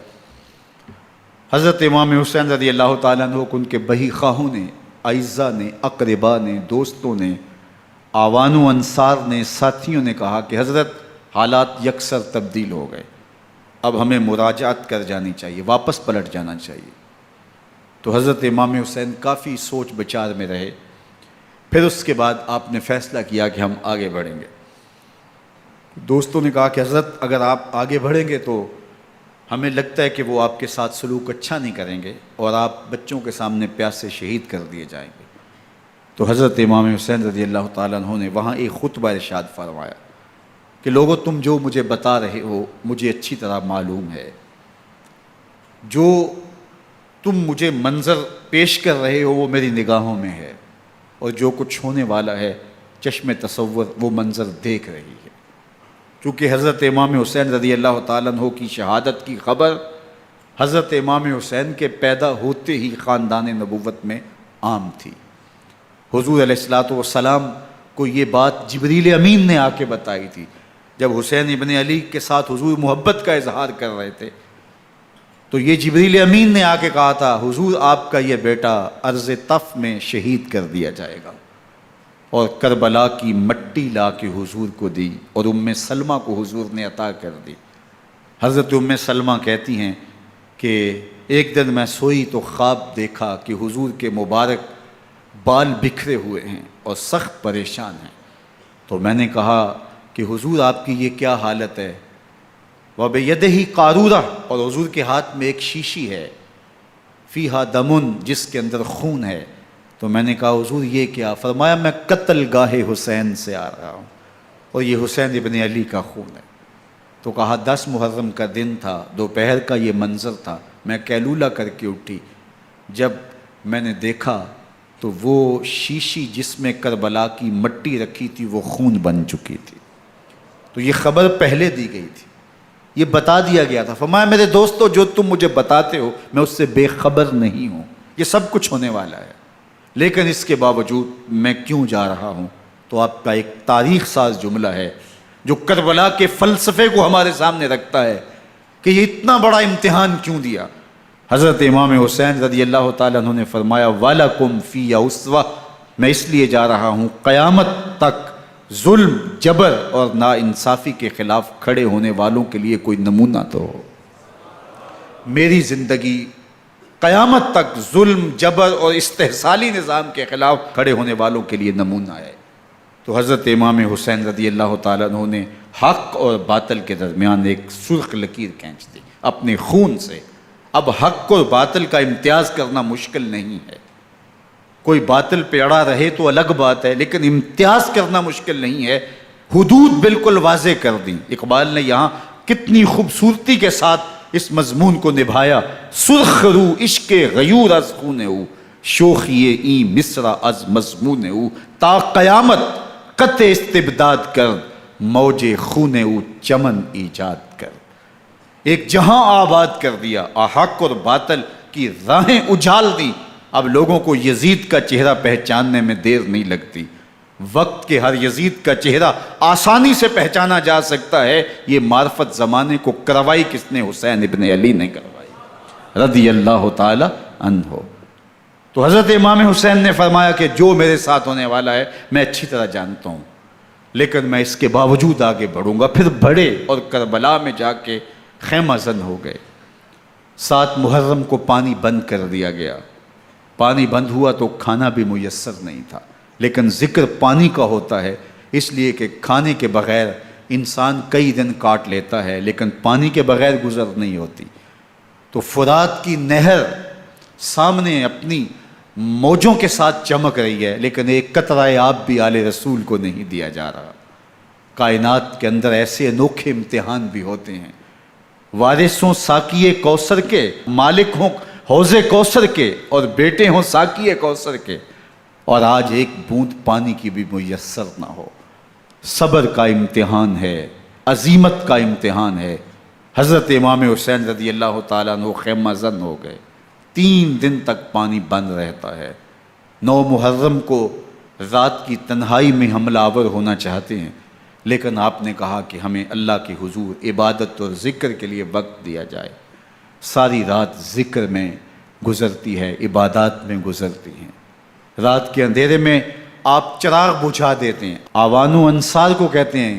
Speaker 1: حضرت امام حسین رضی اللہ تعالیٰ عنہ کو ان کے بہی خواہوں نے، اعزاء نے، اقربا نے، دوستوں نے، آوان و انصار نے، ساتھیوں نے کہا کہ حضرت حالات یکسر تبدیل ہو گئے، اب ہمیں مراجعت کر جانی چاہیے، واپس پلٹ جانا چاہیے۔ تو حضرت امام حسین کافی سوچ بچار میں رہے، پھر اس کے بعد آپ نے فیصلہ کیا کہ ہم آگے بڑھیں گے۔ دوستوں نے کہا کہ حضرت اگر آپ آگے بڑھیں گے تو ہمیں لگتا ہے کہ وہ آپ کے ساتھ سلوک اچھا نہیں کریں گے اور آپ بچوں کے سامنے پیاسے شہید کر دیے جائیں گے۔ تو حضرت امام حسین رضی اللہ تعالیٰ عنہ نے وہاں ایک خطبہ ارشاد فرمایا کہ لوگو تم جو مجھے بتا رہے ہو مجھے اچھی طرح معلوم ہے، جو تم مجھے منظر پیش کر رہے ہو وہ میری نگاہوں میں ہے، اور جو کچھ ہونے والا ہے چشم تصور وہ منظر دیکھ رہی ہے۔ چونکہ حضرت امام حسین رضی اللہ تعالیٰ عنہ کی شہادت کی خبر حضرت امام حسین کے پیدا ہوتے ہی خاندان نبوت میں عام تھی۔ حضور علیہ الصلوۃ والسلام کو یہ بات جبریل امین نے آ کے بتائی تھی جب حسین ابن علی کے ساتھ حضور محبت کا اظہار کر رہے تھے، تو یہ جبریل امین نے آ کے کہا تھا حضور آپ کا یہ بیٹا ارض طف میں شہید کر دیا جائے گا، اور کربلا کی مٹی لا کے حضور کو دی اور ام سلمہ کو حضور نے عطا کر دی۔ حضرت ام سلمہ کہتی ہیں کہ ایک دن میں سوئی تو خواب دیکھا کہ حضور کے مبارک بال بکھرے ہوئے ہیں اور سخت پریشان ہیں، تو میں نے کہا کہ حضور آپ کی یہ کیا حالت ہے؟ وَبِيَدِهِ قَارُورَةٌ، اور حضور کے ہاتھ میں ایک شیشی ہے، فیہا دمن، جس کے اندر خون ہے۔ تو میں نے کہا حضور یہ کیا؟ فرمایا میں قتل گاہ حسین سے آ رہا ہوں اور یہ حسین ابن علی کا خون ہے۔ تو کہا 10 محرم کا دن تھا، دوپہر کا یہ منظر تھا، میں کیلولہ کر کے اٹھی، جب میں نے دیکھا تو وہ شیشی جس میں کربلا کی مٹی رکھی تھی وہ خون بن چکی تھی۔ تو یہ خبر پہلے دی گئی تھی، یہ بتا دیا گیا تھا۔ فرمایا میرے دوستو جو تم مجھے بتاتے ہو میں اس سے بے خبر نہیں ہوں، یہ سب کچھ ہونے والا ہے، لیکن اس کے باوجود میں کیوں جا رہا ہوں؟ تو آپ کا ایک تاریخ ساز جملہ ہے جو کربلا کے فلسفے کو ہمارے سامنے رکھتا ہے کہ یہ اتنا بڑا امتحان کیوں دیا۔ حضرت امام حسین رضی اللہ تعالیٰ عنہ نے فرمایا وَلَكُمْ فِيَّ أُسْوَةٌ، میں اس لیے جا رہا ہوں قیامت تک ظلم، جبر اور ناانصافی کے خلاف کھڑے ہونے والوں کے لیے کوئی نمونہ تو ہو۔ میری زندگی قیامت تک ظلم، جبر اور استحصالی نظام کے خلاف کھڑے ہونے والوں کے لیے نمونہ ہے۔ تو حضرت امام حسین رضی اللہ تعالیٰ عنہ نے حق اور باطل کے درمیان ایک سرخ لکیر کھینچ دی اپنے خون سے۔ اب حق اور باطل کا امتیاز کرنا مشکل نہیں ہے، کوئی باطل پہ اڑا رہے تو الگ بات ہے، لیکن امتیاز کرنا مشکل نہیں ہے۔ حدود بالکل واضح کر دیں۔ اقبال نے یہاں کتنی خوبصورتی کے ساتھ اس مضمون کو نبھایا۔ سرخ رو عشق غیور از خون او، شوخی این مصر از مضمون او، تا قیامت قطع استبداد کر، موج خون او چمن ایجاد کر۔ ایک جہاں آباد کر دیا، حق اور باطل کی راہیں اجال دی۔ اب لوگوں کو یزید کا چہرہ پہچاننے میں دیر نہیں لگتی، وقت کے ہر یزید کا چہرہ آسانی سے پہچانا جا سکتا ہے۔ یہ معرفت زمانے کو کروائی کس نے؟ حسین ابن علی نے کروائی رضی اللہ تعالی عنہ۔ تو حضرت امام حسین نے فرمایا کہ جو میرے ساتھ ہونے والا ہے میں اچھی طرح جانتا ہوں، لیکن میں اس کے باوجود آگے بڑھوں گا۔ پھر بڑھے اور کربلا میں جا کے خیمہ زن ہو گئے۔ 7 محرم کو پانی بند کر دیا گیا، پانی بند ہوا تو کھانا بھی میسر نہیں تھا، لیکن ذکر پانی کا ہوتا ہے اس لیے کہ کھانے کے بغیر انسان کئی دن کاٹ لیتا ہے، لیکن پانی کے بغیر گزر نہیں ہوتی۔ تو فرات کی نہر سامنے اپنی موجوں کے ساتھ چمک رہی ہے، لیکن ایک قطرہ آب بھی آل رسول کو نہیں دیا جا رہا۔ کائنات کے اندر ایسے انوکھے امتحان بھی ہوتے ہیں۔ وارث ہوں ساقی کوثر کے، مالک ہوں حوض کوثر کے، اور بیٹے ہوں ساقی کوثر کے، اور آج ایک بوند پانی کی بھی میسر نہ ہو۔ صبر کا امتحان ہے، عزیمت کا امتحان ہے۔ حضرت امام حسین رضی اللہ تعالیٰ عنہ خیمہ زن ہو گئے۔ 3 دن تک پانی بند رہتا ہے، 9 محرم کو رات کی تنہائی میں حملہ آور ہونا چاہتے ہیں، لیکن آپ نے کہا کہ ہمیں اللہ کے حضور عبادت اور ذکر کے لیے وقت دیا جائے۔ ساری رات ذکر میں گزرتی ہے، عبادات میں گزرتی ہیں۔ رات کے اندھیرے میں آپ چراغ بجھا دیتے ہیں۔ آوان و انصار کو کہتے ہیں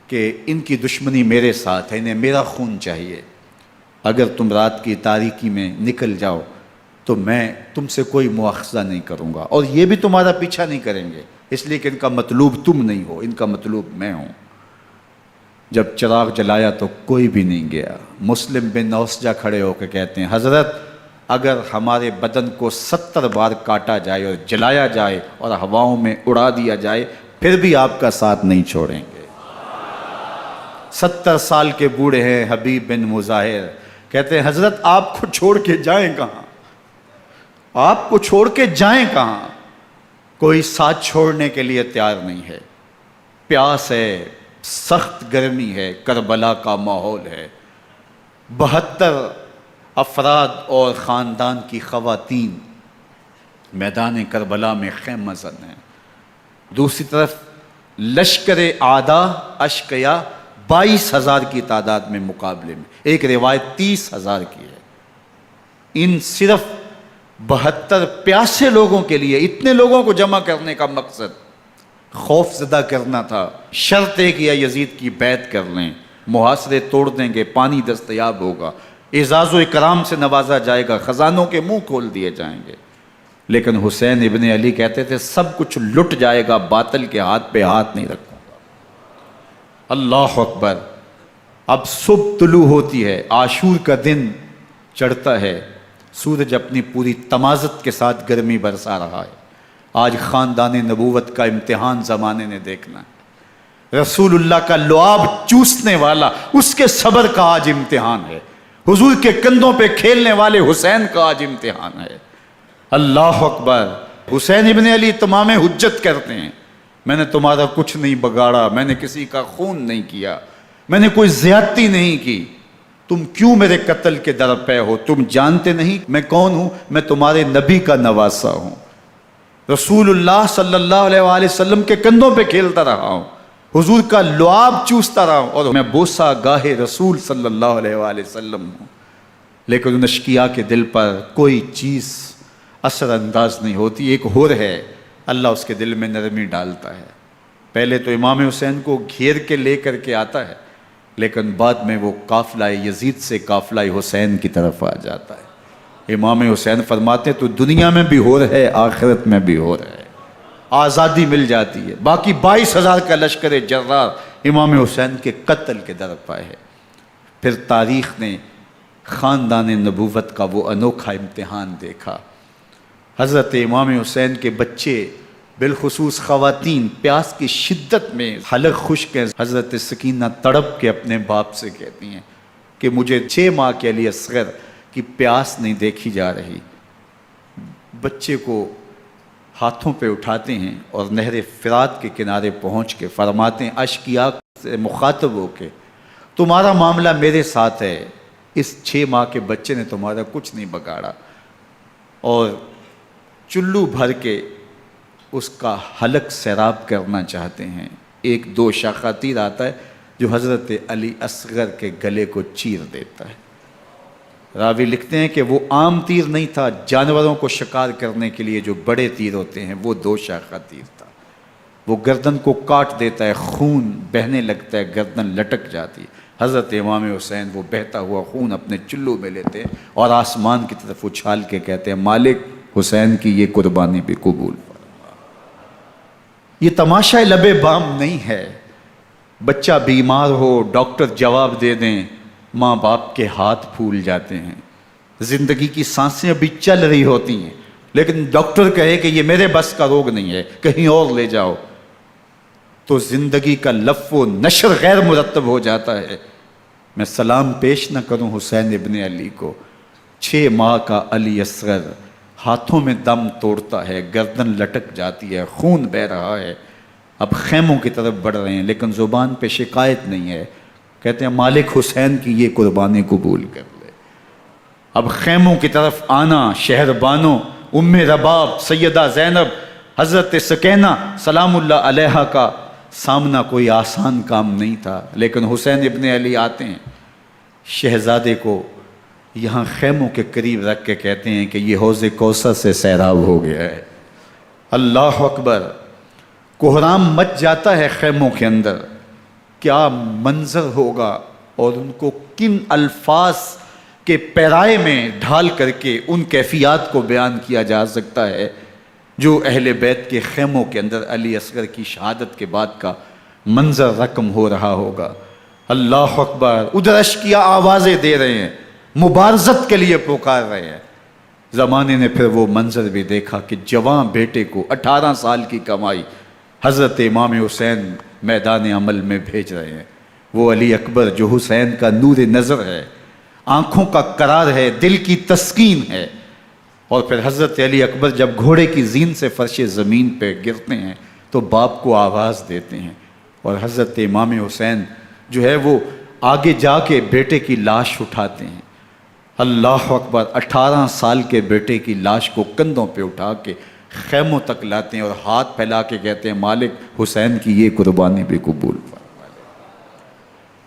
Speaker 1: کہ ان کی دشمنی میرے ساتھ ہے، انہیں میرا خون چاہیے، اگر تم رات کی تاریکی میں نکل جاؤ تو میں تم سے کوئی مواخذہ نہیں کروں گا، اور یہ بھی تمہارا پیچھا نہیں کریں گے، اس لیے کہ ان کا مطلوب تم نہیں ہو، ان کا مطلوب میں ہوں۔ جب چراغ جلایا تو کوئی بھی نہیں گیا۔ مسلم بن نوسجہ کھڑے ہو کے کہتے ہیں حضرت اگر ہمارے بدن کو 70 بار کاٹا جائے اور جلایا جائے اور ہواؤں میں اڑا دیا جائے پھر بھی آپ کا ساتھ نہیں چھوڑیں گے۔ 70 سال کے بوڑھے ہیں حبیب بن مظاہر، کہتے ہیں حضرت آپ کو چھوڑ کے جائیں کہاں، آپ کو چھوڑ کے جائیں کہاں؟ کوئی ساتھ چھوڑنے کے لیے تیار نہیں ہے۔ پیاس ہے، سخت گرمی ہے، کربلا کا ماحول ہے، 72 افراد اور خاندان کی خواتین میدان کربلا میں خیمہ زن ہیں۔ دوسری طرف لشکر اعداء اشقیا 22,000 کی تعداد میں مقابلے میں، ایک روایت 30,000 کی ہے۔ ان صرف 72 پیاسے لوگوں کے لیے اتنے لوگوں کو جمع کرنے کا مقصد خوف زدہ کرنا تھا۔ شرط ہے کہ یا یزید کی بیعت کر لیں، محاصرے توڑ دیں گے، پانی دستیاب ہوگا، اعزاز و اکرام سے نوازا جائے گا، خزانوں کے منہ کھول دیے جائیں گے۔ لیکن حسین ابن علی کہتے تھے سب کچھ لٹ جائے گا، باطل کے ہاتھ پہ ہاتھ نہیں رکھوں گا۔ اللہ اکبر۔ اب صبح طلوع ہوتی ہے، عاشور کا دن چڑھتا ہے، سورج اپنی پوری تمازت کے ساتھ گرمی برسا رہا ہے۔ آج خاندان نبوت کا امتحان زمانے نے دیکھنا ہے۔ رسول اللہ کا لعاب چوسنے والا اس کے صبر کا آج امتحان ہے۔ حضور کے کندھوں پہ کھیلنے والے حسین کا آج امتحان ہے۔ اللہ اکبر۔ حسین ابن علی تمام حجت کرتے ہیں میں نے تمہارا کچھ نہیں بگاڑا، میں نے کسی کا خون نہیں کیا، میں نے کوئی زیادتی نہیں کی، تم کیوں میرے قتل کے در پہ ہو؟ تم جانتے نہیں میں کون ہوں؟ میں تمہارے نبی کا نواسا ہوں، رسول اللہ صلی اللہ علیہ وآلہ وسلم کے کندھوں پہ کھیلتا رہا ہوں، حضور کا لعاب چوستا رہا ہوں، اور میں بوسہ گاہ رسول صلی اللہ علیہ وآلہ وسلم ہوں۔ لیکن ان اشقیاء کے دل پر کوئی چیز اثر انداز نہیں ہوتی۔ ایک ہور ہے، اللہ اس کے دل میں نرمی ڈالتا ہے۔ پہلے تو امام حسین کو گھیر کے لے کر کے آتا ہے، لیکن بعد میں وہ قافلہ یزید سے قافلہ حسین کی طرف آ جاتا ہے۔ امام حسین فرماتے ہیں تو دنیا میں بھی ہور ہے، آخرت میں بھی ہور ہے، آزادی مل جاتی ہے۔ باقی 22,000 کا لشکر جرار امام حسین کے قتل کے در پہ ہے۔ پھر تاریخ نے خاندان نبوت کا وہ انوکھا امتحان دیکھا۔ حضرت امام حسین کے بچے بالخصوص خواتین پیاس کی شدت میں حلق خشک ہیں۔ حضرت سکینہ تڑپ کے اپنے باپ سے کہتی ہیں کہ مجھے 6 ماہ کے علی اصغر کی پیاس نہیں دیکھی جا رہی۔ بچے کو ہاتھوں پہ اٹھاتے ہیں اور نہر فرات کے کنارے پہنچ کے فرماتے ہیں اشقیاء سے مخاطب ہو کے تمہارا معاملہ میرے ساتھ ہے، اس 6 ماہ کے بچے نے تمہارا کچھ نہیں بگاڑا، اور چلو بھر کے اس کا حلق سیراب کرنا چاہتے ہیں۔ ایک 2 شاخہ تیر آتا ہے جو حضرت علی اصغر کے گلے کو چیر دیتا ہے۔ راوی لکھتے ہیں کہ وہ عام تیر نہیں تھا، جانوروں کو شکار کرنے کے لیے جو بڑے تیر ہوتے ہیں وہ 2 شاخہ تیر تھا۔ وہ گردن کو کاٹ دیتا ہے، خون بہنے لگتا ہے، گردن لٹک جاتی ہے۔ حضرت امام حسین وہ بہتا ہوا خون اپنے چلو میں لیتے ہیں اور آسمان کی طرف اچھال کے کہتے ہیں مالک حسین کی یہ قربانی بھی قبول فرما۔ یہ تماشا لب بام نہیں ہے۔ بچہ بیمار ہو، ڈاکٹر جواب دے دیں، ماں باپ کے ہاتھ پھول جاتے ہیں۔ زندگی کی سانسیں ابھی چل رہی ہوتی ہیں، لیکن ڈاکٹر کہے کہ یہ میرے بس کا روگ نہیں ہے، کہیں اور لے جاؤ، تو زندگی کا لف و نشر غیر مرتب ہو جاتا ہے۔ میں سلام پیش نہ کروں حسین ابن علی کو، 6 ماہ کا علی اصغر ہاتھوں میں دم توڑتا ہے، گردن لٹک جاتی ہے، خون بہہ رہا ہے۔ اب خیموں کی طرف بڑھ رہے ہیں، لیکن زبان پہ شکایت نہیں ہے۔ کہتے ہیں مالک حسین کی یہ قربانی قبول کر لے۔ اب خیموں کی طرف آنا، شہر بانوں ام رباب سیدہ زینب حضرت سکینہ سلام اللہ علیہا کا سامنا کوئی آسان کام نہیں تھا، لیکن حسین ابن علی آتے ہیں، شہزادے کو یہاں خیموں کے قریب رکھ کے کہتے ہیں کہ یہ حوض کوثر سے سیراب ہو گیا ہے۔ اللہ اکبر، کوہرام مچ جاتا ہے خیموں کے اندر، کیا منظر ہوگا اور ان کو کن الفاظ کے پیرائے میں ڈھال کر کے ان کیفیات کو بیان کیا جا سکتا ہے جو اہل بیت کے خیموں کے اندر علی اصغر کی شہادت کے بعد کا منظر رقم ہو رہا ہوگا۔ اللہ اکبر، ادھر اشکیا آوازیں دے رہے ہیں، مبارزت کے لیے پکار رہے ہیں۔ زمانے نے پھر وہ منظر بھی دیکھا کہ جوان بیٹے کو 18 سال کی کمائی حضرت امام حسین میدان عمل میں بھیج رہے ہیں۔ وہ علی اکبر جو حسین کا نور نظر ہے، آنکھوں کا قرار ہے، دل کی تسکین ہے۔ اور پھر حضرت علی اکبر جب گھوڑے کی زین سے فرش زمین پہ گرتے ہیں تو باپ کو آواز دیتے ہیں، اور حضرت امام حسین جو ہے وہ آگے جا کے بیٹے کی لاش اٹھاتے ہیں۔ اللہ اکبر، 18 سال کے بیٹے کی لاش کو کندھوں پہ اٹھا کے خیموں تک لاتے ہیں اور ہاتھ پھیلا کے کہتے ہیں مالک حسین کی یہ قربانی بھی قبول فرما۔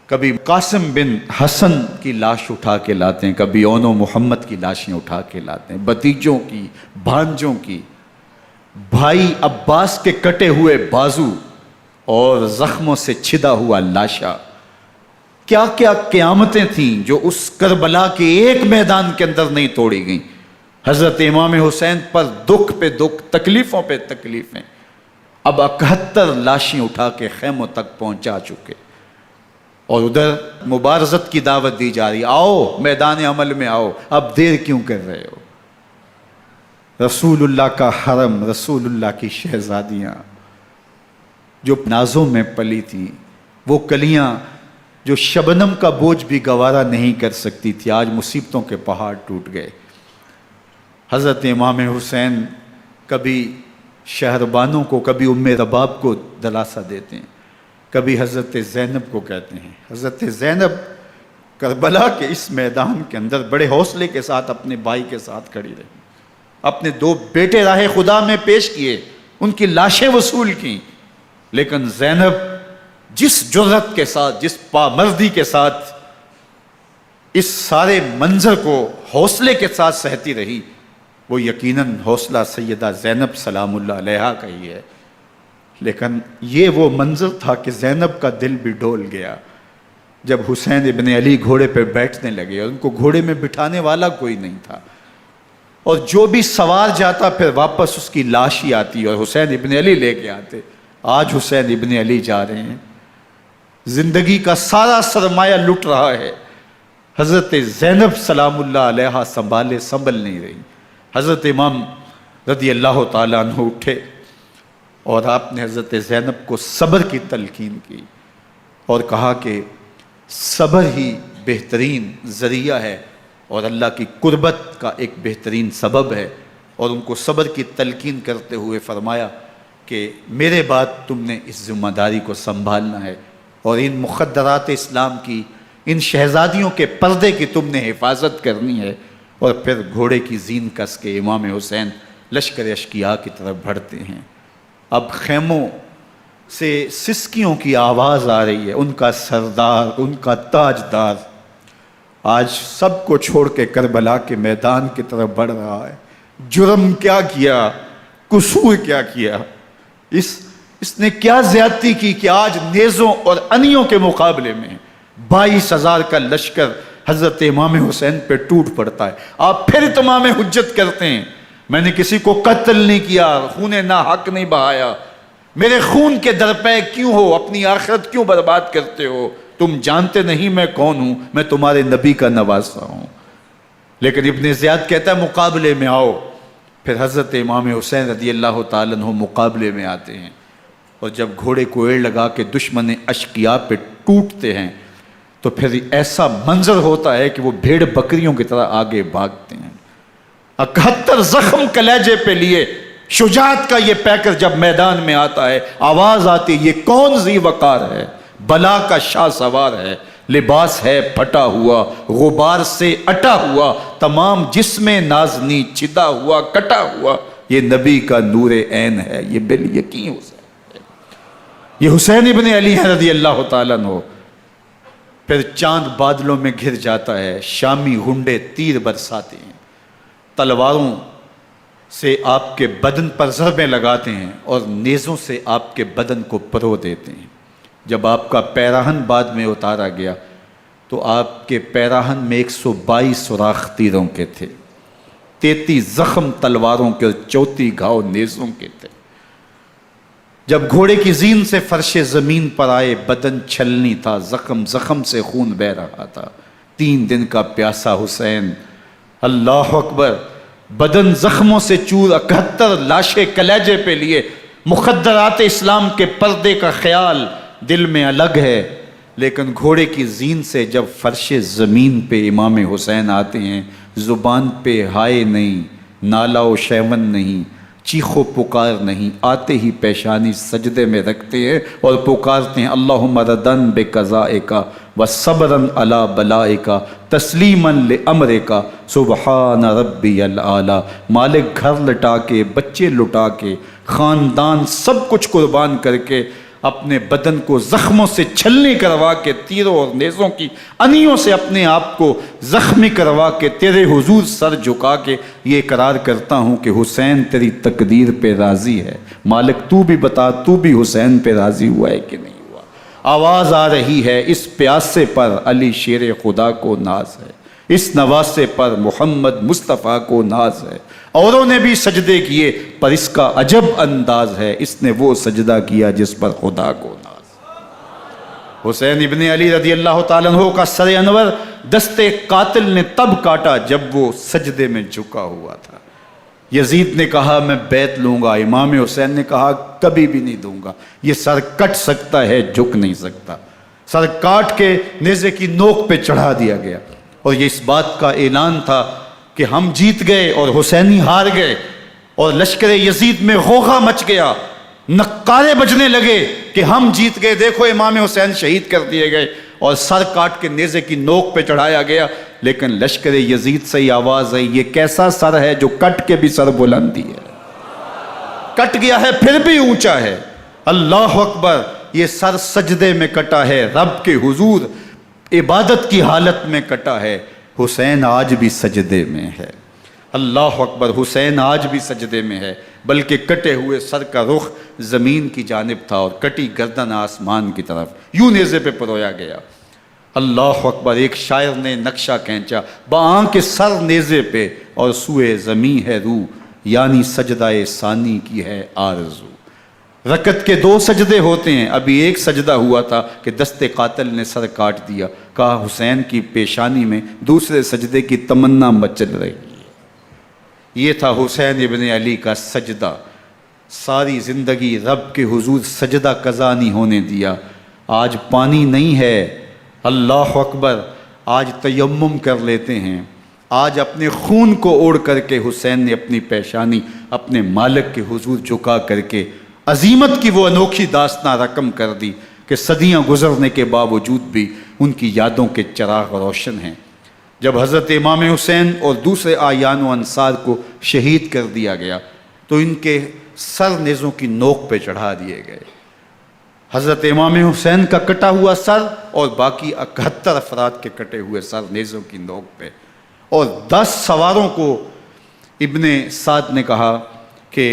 Speaker 1: کبھی قاسم بن حسن کی لاش اٹھا کے لاتے ہیں، کبھی اون و محمد کی لاشیں اٹھا کے لاتے ہیں، بھتیجوں کی، بھانجوں کی، بھائی عباس کے کٹے ہوئے بازو اور زخموں سے چھدا ہوا لاشا۔ کیا کیا قیامتیں تھیں جو اس کربلا کے ایک میدان کے اندر نہیں توڑی گئیں۔ حضرت امام حسین پر دکھ پہ دکھ، تکلیفوں پہ تکلیفیں۔ اب 71 لاشیں اٹھا کے خیموں تک پہنچا چکے، اور ادھر مبارزت کی دعوت دی جا رہی، آؤ میدان عمل میں آؤ، اب دیر کیوں کر رہے ہو۔ رسول اللہ کا حرم، رسول اللہ کی شہزادیاں جو نازوں میں پلی تھیں، وہ کلیاں جو شبنم کا بوجھ بھی گوارا نہیں کر سکتی تھی، آج مصیبتوں کے پہاڑ ٹوٹ گئے۔ حضرت امام حسین کبھی شہربانوں کو، کبھی ام رباب کو دلاسا دیتے ہیں، کبھی حضرت زینب کو کہتے ہیں۔ حضرت زینب کربلا کے اس میدان کے اندر بڑے حوصلے کے ساتھ اپنے بھائی کے ساتھ کھڑی رہی، اپنے 2 بیٹے راہ خدا میں پیش کیے، ان کی لاشیں وصول کیں، لیکن زینب جس جرأت کے ساتھ، جس پامردی کے ساتھ اس سارے منظر کو حوصلے کے ساتھ سہتی رہی، وہ یقیناً حوصلہ سیدہ زینب سلام اللہ علیہا کا ہی ہے۔ لیکن یہ وہ منظر تھا کہ زینب کا دل بھی ڈول گیا جب حسین ابن علی گھوڑے پہ بیٹھنے لگے اور ان کو گھوڑے میں بٹھانے والا کوئی نہیں تھا، اور جو بھی سوار جاتا پھر واپس اس کی لاش ہی آتی اور حسین ابن علی لے کے آتے۔ آج حسین ابن علی جا رہے ہیں، زندگی کا سارا سرمایہ لٹ رہا ہے، حضرت زینب سلام اللہ علیہا سنبھل نہیں رہی۔ حضرت امام رضی اللہ تعالیٰ عنہ اٹھے اور آپ نے حضرت زینب کو صبر کی تلقین کی اور کہا کہ صبر ہی بہترین ذریعہ ہے اور اللہ کی قربت کا ایک بہترین سبب ہے، اور ان کو صبر کی تلقین کرتے ہوئے فرمایا کہ میرے بعد تم نے اس ذمہ داری کو سنبھالنا ہے اور ان مخدرات اسلام کی، ان شہزادیوں کے پردے کی تم نے حفاظت کرنی ہے۔ اور پھر گھوڑے کی زین کس کے امام حسین لشکر اشکیا کی طرف بڑھتے ہیں۔ اب خیموں سے سسکیوں کی آواز آ رہی ہے، ان کا سردار، ان کا تاجدار آج سب کو چھوڑ کے کربلا کے میدان کی طرف بڑھ رہا ہے۔ جرم کیا کیا، قصور کیا کیا، اس نے کیا زیادتی کی کہ آج نیزوں اور انیوں کے مقابلے میں 22,000 کا لشکر حضرت امام حسین پہ ٹوٹ پڑتا ہے۔ آپ پھر اتمام حجت کرتے ہیں، میں نے کسی کو قتل نہیں کیا، خون ناحق نہیں بہایا، میرے خون کے درپے کیوں ہو، اپنی آخرت کیوں برباد کرتے ہو، تم جانتے نہیں میں کون ہوں، میں تمہارے نبی کا نواسا ہوں۔ لیکن ابن زیاد کہتا ہے مقابلے میں آؤ۔ پھر حضرت امام حسین رضی اللہ تعالیٰ عنہ مقابلے میں آتے ہیں، اور جب گھوڑے کو ایڑ لگا کے دشمن اشقیاء پہ ٹوٹتے ہیں تو پھر ایسا منظر ہوتا ہے کہ وہ بھیڑ بکریوں کی طرح آگے بھاگتے ہیں۔ 71 زخم کلیجے پہ لیے شجاعت کا یہ پیکر جب میدان میں آتا ہے، آواز آتی، یہ کون ذی وقار ہے، بلا کا شاہ سوار ہے، لباس ہے پھٹا ہوا غبار سے اٹا ہوا، تمام جسم نازنی چھدا ہوا کٹا ہوا، یہ نبی کا نور عین ہے، یہ بالیقین حسین ہے، یہ حسین ابن علی ہیں رضی اللہ تعالیٰ عنہ۔ پھر چاند بادلوں میں گھر جاتا ہے، شامی ہنڈے تیر برساتے ہیں، تلواروں سے آپ کے بدن پر ضربیں لگاتے ہیں اور نیزوں سے آپ کے بدن کو پرو دیتے ہیں۔ جب آپ کا پیراہن بعد میں اتارا گیا تو آپ کے پیراہن میں 122 سوراخ تیروں کے تھے، 33 زخم تلواروں کے اور 34 گھاؤ نیزوں کے تھے۔ جب گھوڑے کی زین سے فرش زمین پر آئے، بدن چھلنی تھا، زخم زخم سے خون بہہ رہا تھا، 3 دن کا پیاسا حسین، اللہ اکبر، بدن زخموں سے چور، 71 لاشیں کلیجے پہ لیے، مخدرات اسلام کے پردے کا خیال دل میں الگ ہے، لیکن گھوڑے کی زین سے جب فرش زمین پہ امام حسین آتے ہیں، زبان پہ ہائے نہیں، نالا و شیون نہیں، چیخ و پکار نہیں، آتے ہی پیشانی سجدے میں رکھتے ہیں اور پکارتے ہیں اللہم ردن بقضائک و صبرن علی بلائک تسلیما لامرک سبحان ربی الاعلی۔ مالک گھر لٹا کے، بچے لٹا کے، خاندان سب کچھ قربان کر کے، اپنے بدن کو زخموں سے چھلنی کروا کے، تیروں اور نیزوں کی انیوں سے اپنے آپ کو زخمی کروا کے، تیرے حضور سر جھکا کے یہ اقرار کرتا ہوں کہ حسین تیری تقدیر پہ راضی ہے، مالک تو بھی بتا، تو بھی حسین پہ راضی ہوا ہے کہ نہیں ہوا؟ آواز آ رہی ہے، اس پیاسے پر علی شیر خدا کو ناز ہے، اس نواسے پر محمد مصطفیٰ کو ناز ہے، اوروں نے بھی سجدے کیے پر اس کا عجب انداز ہے، اس نے وہ سجدہ کیا جس پر خدا کو ناز ہے۔ حسین ابن علی رضی اللہ تعالیٰ عنہ کا سر انور دستے قاتل نے تب کاٹا جب وہ سجدے میں جھکا ہوا تھا۔ یزید نے کہا میں بیعت لوں گا، امام حسین نے کہا کبھی بھی نہیں دوں گا، یہ سر کٹ سکتا ہے جھک نہیں سکتا۔ سر کاٹ کے نیزے کی نوک پہ چڑھا دیا گیا اور یہ اس بات کا اعلان تھا کہ ہم جیت گئے اور حسینی ہار گئے، اور لشکر یزید میں غوغا مچ گیا، نقارے بجنے لگے کہ ہم جیت گئے، دیکھو امام حسین شہید کر دیے گئے، اور سر کاٹ کے نیزے کی نوک پہ چڑھایا گیا۔ لیکن لشکر یزید سے ہی آواز آئی یہ کیسا سر ہے جو کٹ کے بھی سر بلندی ہے، کٹ گیا ہے پھر بھی اونچا ہے، اللہ اکبر، یہ سر سجدے میں کٹا ہے، رب کے حضور عبادت کی حالت میں کٹا ہے، حسین آج بھی سجدے میں ہے، اللہ اکبر، حسین آج بھی سجدے میں ہے، بلکہ کٹے ہوئے سر کا رخ زمین کی جانب تھا اور کٹی گردن آسمان کی طرف، یوں نیزے پہ پرویا گیا، اللہ اکبر۔ ایک شاعر نے نقشہ کھینچا، بآنکھ سر نیزے پہ اور سوئے زمیں ہے روح، یعنی سجدہ ثانی کی ہے آرزو۔ رکعت کے 2 سجدے ہوتے ہیں، ابھی ایک سجدہ ہوا تھا کہ دست قاتل نے سر کاٹ دیا، کہا حسین کی پیشانی میں دوسرے سجدے کی تمنا مچل رہی ہے۔ یہ تھا حسین ابن علی کا سجدہ، ساری زندگی رب کے حضور سجدہ قضا نہیں ہونے دیا۔ آج پانی نہیں ہے، اللہ اکبر، آج تیمم کر لیتے ہیں، آج اپنے خون کو اوڑھ کر کے حسین نے اپنی پیشانی اپنے مالک کے حضور جھکا کر کے عظیمت کی وہ انوکھی داستان رقم کر دی کہ صدیاں گزرنے کے باوجود بھی ان کی یادوں کے چراغ روشن ہیں۔ جب حضرت امام حسین اور دوسرے آیان و انصار کو شہید کر دیا گیا تو ان کے سر نیزوں کی نوک پہ چڑھا دیے گئے، حضرت امام حسین کا کٹا ہوا سر اور باقی 71 افراد کے کٹے ہوئے سر نیزوں کی نوک پہ، اور 10 سواروں کو ابن سعد نے کہا کہ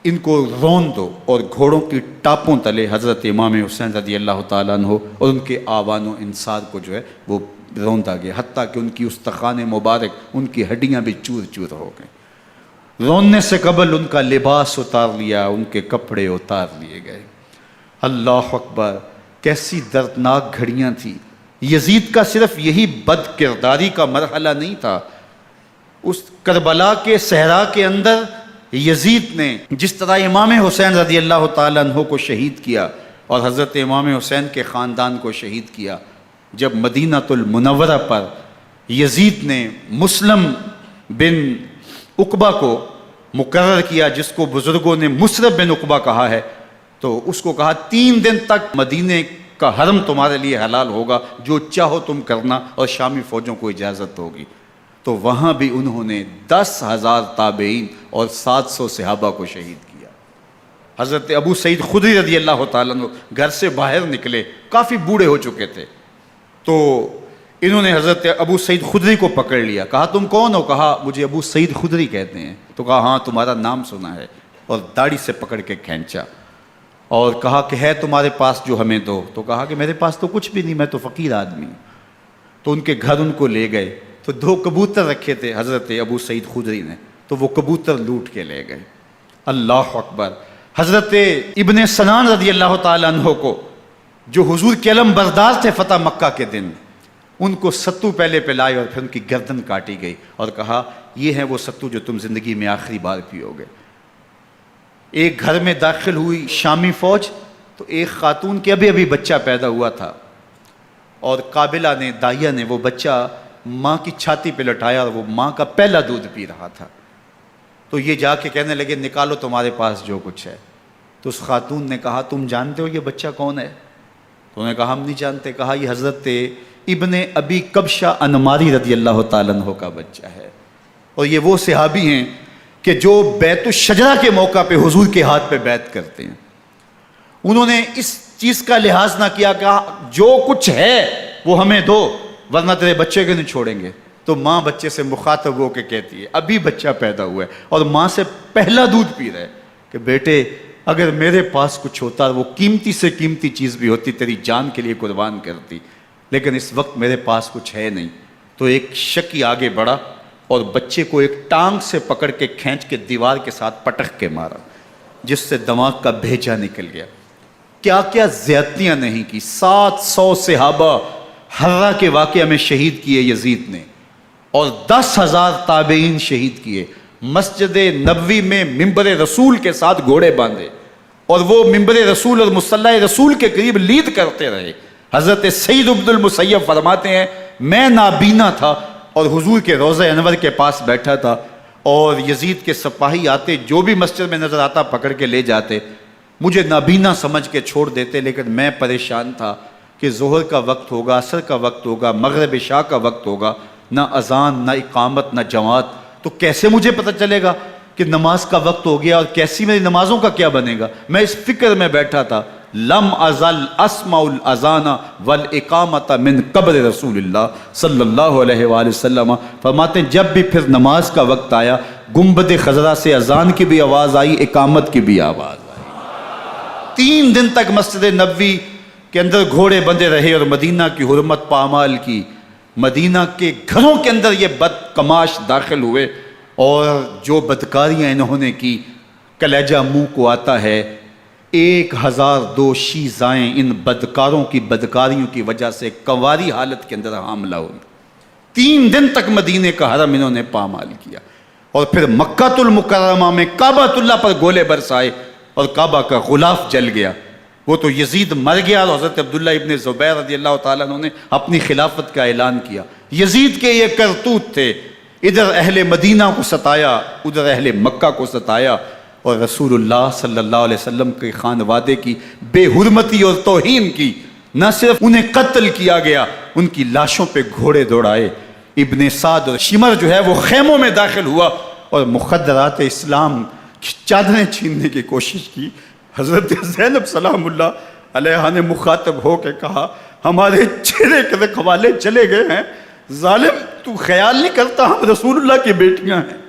Speaker 1: ان کو رون دو، اور گھوڑوں کی ٹاپوں تلے حضرت امام حسین رضی اللہ تعالیٰ عنہ اور ان کے آوان و انصار کو جو ہے وہ روندا گیا، حتیٰ کہ ان کی استخوان مبارک، ان کی ہڈیاں بھی چور چور ہو گئیں۔ روننے سے قبل ان کا لباس اتار لیا، ان کے کپڑے اتار لیے گئے۔ اللہ اکبر، کیسی دردناک گھڑیاں تھیں۔ یزید کا صرف یہی بد کرداری کا مرحلہ نہیں تھا، اس کربلا کے صحرا کے اندر یزید نے جس طرح امام حسین رضی اللہ تعالیٰ عنہ کو شہید کیا اور حضرت امام حسین کے خاندان کو شہید کیا، جب مدینہ المنورہ پر یزید نے مسلم بن عقبہ کو مقرر کیا، جس کو بزرگوں نے مصرب بن عقبہ کہا ہے، تو اس کو کہا 3 دن تک مدینے کا حرم تمہارے لیے حلال ہوگا، جو چاہو تم کرنا، اور شامی فوجوں کو اجازت ہوگی۔ تو وہاں بھی انہوں نے 10,000 تابعین اور 700 صحابہ کو شہید کیا۔ حضرت ابو سعید خدری رضی اللہ تعالیٰ عنہ گھر سے باہر نکلے، کافی بوڑھے ہو چکے تھے، تو انہوں نے حضرت ابو سعید خدری کو پکڑ لیا، کہا تم کون ہو؟ کہا مجھے ابو سعید خدری کہتے ہیں۔ تو کہا ہاں تمہارا نام سنا ہے، اور داڑھی سے پکڑ کے کھینچا اور کہا کہ ہے تمہارے پاس جو ہمیں دو؟ تو کہا کہ میرے پاس تو کچھ بھی نہیں، میں تو فقیر آدمی ہوں۔ تو ان کے گھر ان کو لے گئے، تو 2 کبوتر رکھے تھے حضرت ابو سعید خدری نے، تو وہ کبوتر لوٹ کے لے گئے۔ اللہ اکبر۔ حضرت ابن سنان رضی اللہ تعالیٰ عنہ کو، جو حضور کے علم بردار تھے فتح مکہ کے دن، ان کو ستو پہلے پلائے اور پھر ان کی گردن کاٹی گئی، اور کہا یہ ہیں وہ ستو جو تم زندگی میں آخری بار پیو گے۔ ایک گھر میں داخل ہوئی شامی فوج، تو ایک خاتون کے ابھی ابھی بچہ پیدا ہوا تھا، اور قابلہ نے، دائیہ نے، وہ بچہ ماں کی چھاتی پہ لٹایا، اور وہ ماں کا پہلا دودھ پی رہا تھا۔ تو یہ جا کے کہنے لگے نکالو تمہارے پاس جو کچھ ہے۔ تو اس خاتون نے کہا تم جانتے ہو یہ بچہ کون ہے؟ تو انہوں نے کہا ہم نہیں جانتے۔ کہا یہ حضرت ابن ابی کبشہ انماری رضی اللہ تعالیٰ عنہ کا بچہ ہے، اور یہ وہ صحابی ہیں کہ جو بیت الشجرہ کے موقع پہ حضور کے ہاتھ پہ بیعت کرتے ہیں۔ انہوں نے اس چیز کا لحاظ نہ کیا کہ جو کچھ ہے وہ ہمیں دو ورنہ تیرے بچے کو نہیں چھوڑیں گے۔ تو ماں بچے سے مخاطب ہو کے کہتی ہے، ابھی بچہ پیدا ہوا ہے اور ماں سے پہلا دودھ پی رہا ہے، کہ بیٹے اگر میرے پاس کچھ ہوتا، وہ قیمتی سے قیمتی چیز بھی ہوتی، تیری جان کے لیے قربان کرتی، لیکن اس وقت میرے پاس کچھ ہے نہیں۔ تو ایک شکی آگے بڑھا اور بچے کو ایک ٹانگ سے پکڑ کے کھینچ کے دیوار کے ساتھ پٹک کے مارا، جس سے دماغ کا بھیجا نکل گیا۔ کیا کیا زیادتیاں نہیں کی۔ 700 صحابہ حرہ کے واقعہ میں شہید کیے یزید نے، اور 10,000 تابعین شہید کیے۔ مسجد نبوی میں ممبر رسول کے ساتھ گھوڑے باندھے، اور وہ ممبر رسول اور مصلی رسول کے قریب لید کرتے رہے۔ حضرت سعید بن المسیب فرماتے ہیں میں نابینا تھا اور حضور کے روضہ انور کے پاس بیٹھا تھا، اور یزید کے سپاہی آتے، جو بھی مسجد میں نظر آتا پکڑ کے لے جاتے، مجھے نابینا سمجھ کے چھوڑ دیتے، لیکن میں پریشان تھا کہ ظہر کا وقت ہوگا، عصر کا وقت ہوگا، مغرب عشاء کا وقت ہوگا، نہ اذان، نہ اقامت، نہ جماعت، تو کیسے مجھے پتہ چلے گا کہ نماز کا وقت ہو گیا، اور کیسی میری نمازوں کا کیا بنے گا؟ میں اس فکر میں بیٹھا تھا۔ لم ازل اسمع الاذان والاقامت من قبر رسول اللہ صلی اللہ علیہ وآلہ وسلم۔ فرماتے ہیں جب بھی پھر نماز کا وقت آیا، گنبد خضرا سے اذان کی بھی آواز آئی، اقامت کی بھی آواز آئی۔ 3 دن تک مسجد نبوی کے اندر گھوڑے بندے رہے، اور مدینہ کی حرمت پامال کی۔ مدینہ کے گھروں کے اندر یہ بدکماش داخل ہوئے، اور جو بدکاریاں انہوں نے کی کلیجہ منہ کو آتا ہے۔ 1002 شیزائیں ان بدکاروں کی بدکاریوں کی وجہ سے کنواری حالت کے اندر حاملہ ہوئی۔ 3 دن تک مدینے کا حرم انہوں نے پامال کیا، اور پھر مکہ المکرمہ میں کعبۃ اللہ پر گولے برسائے، اور کعبہ کا غلاف جل گیا۔ وہ تو یزید مر گیا، اور حضرت عبداللہ ابن زبیر رضی اللہ تعالیٰ عنہ نے اپنی خلافت کا اعلان کیا۔ یزید کے یہ کرتوت تھے، ادھر اہل مدینہ کو ستایا، ادھر اہل مکہ کو ستایا، اور رسول اللہ صلی اللہ علیہ وسلم کے خانوادے کی بے حرمتی اور توہین کی۔ نہ صرف انہیں قتل کیا گیا، ان کی لاشوں پہ گھوڑے دوڑائے۔ ابن سعد اور شمر جو ہے وہ خیموں میں داخل ہوا، اور مخدرات اسلام کی چادریں چھیننے کی کوشش کی۔ حضرت زینب سلام اللہ علیہ نے مخاطب ہو کے کہا ہمارے چہرے کے رکھوالے چلے گئے ہیں، ظالم تو خیال نہیں کرتا ہم رسول اللہ کی بیٹیاں ہیں۔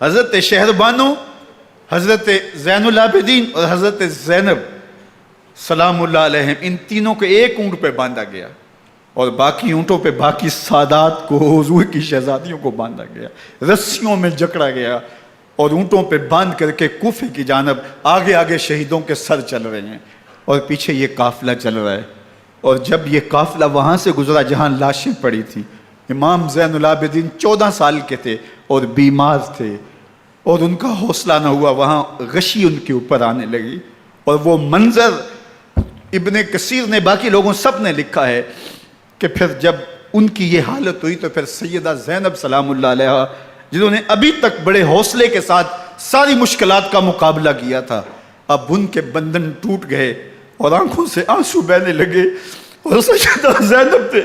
Speaker 1: حضرت شہربانو، حضرت زین العابدین اور حضرت زینب سلام اللہ علیہ، ان تینوں کو ایک اونٹ پہ باندھا گیا، اور باقی اونٹوں پہ باقی سادات کو، حضور کی شہزادیوں کو باندھا گیا، رسیوں میں جکڑا گیا، اور اونٹوں پہ باندھ کر کے کوفے کی جانب آگے آگے شہیدوں کے سر چل رہے ہیں، اور پیچھے یہ قافلہ چل رہا ہے۔ اور جب یہ قافلہ وہاں سے گزرا جہاں لاشیں پڑی تھیں، امام زین العابدین 14 سال کے تھے اور بیمار تھے، اور ان کا حوصلہ نہ ہوا، وہاں غشی ان کے اوپر آنے لگی، اور وہ منظر ابن کثیر نے، باقی لوگوں سب نے لکھا ہے کہ پھر جب ان کی یہ حالت ہوئی تو پھر سیدہ زینب سلام اللہ علیہ، جنہوں نے ابھی تک بڑے حوصلے کے ساتھ ساری مشکلات کا مقابلہ کیا تھا، اب ان کے بندھن ٹوٹ گئے اور آنکھوں سے آنسو بہنے لگے، اور سیدہ زینب نے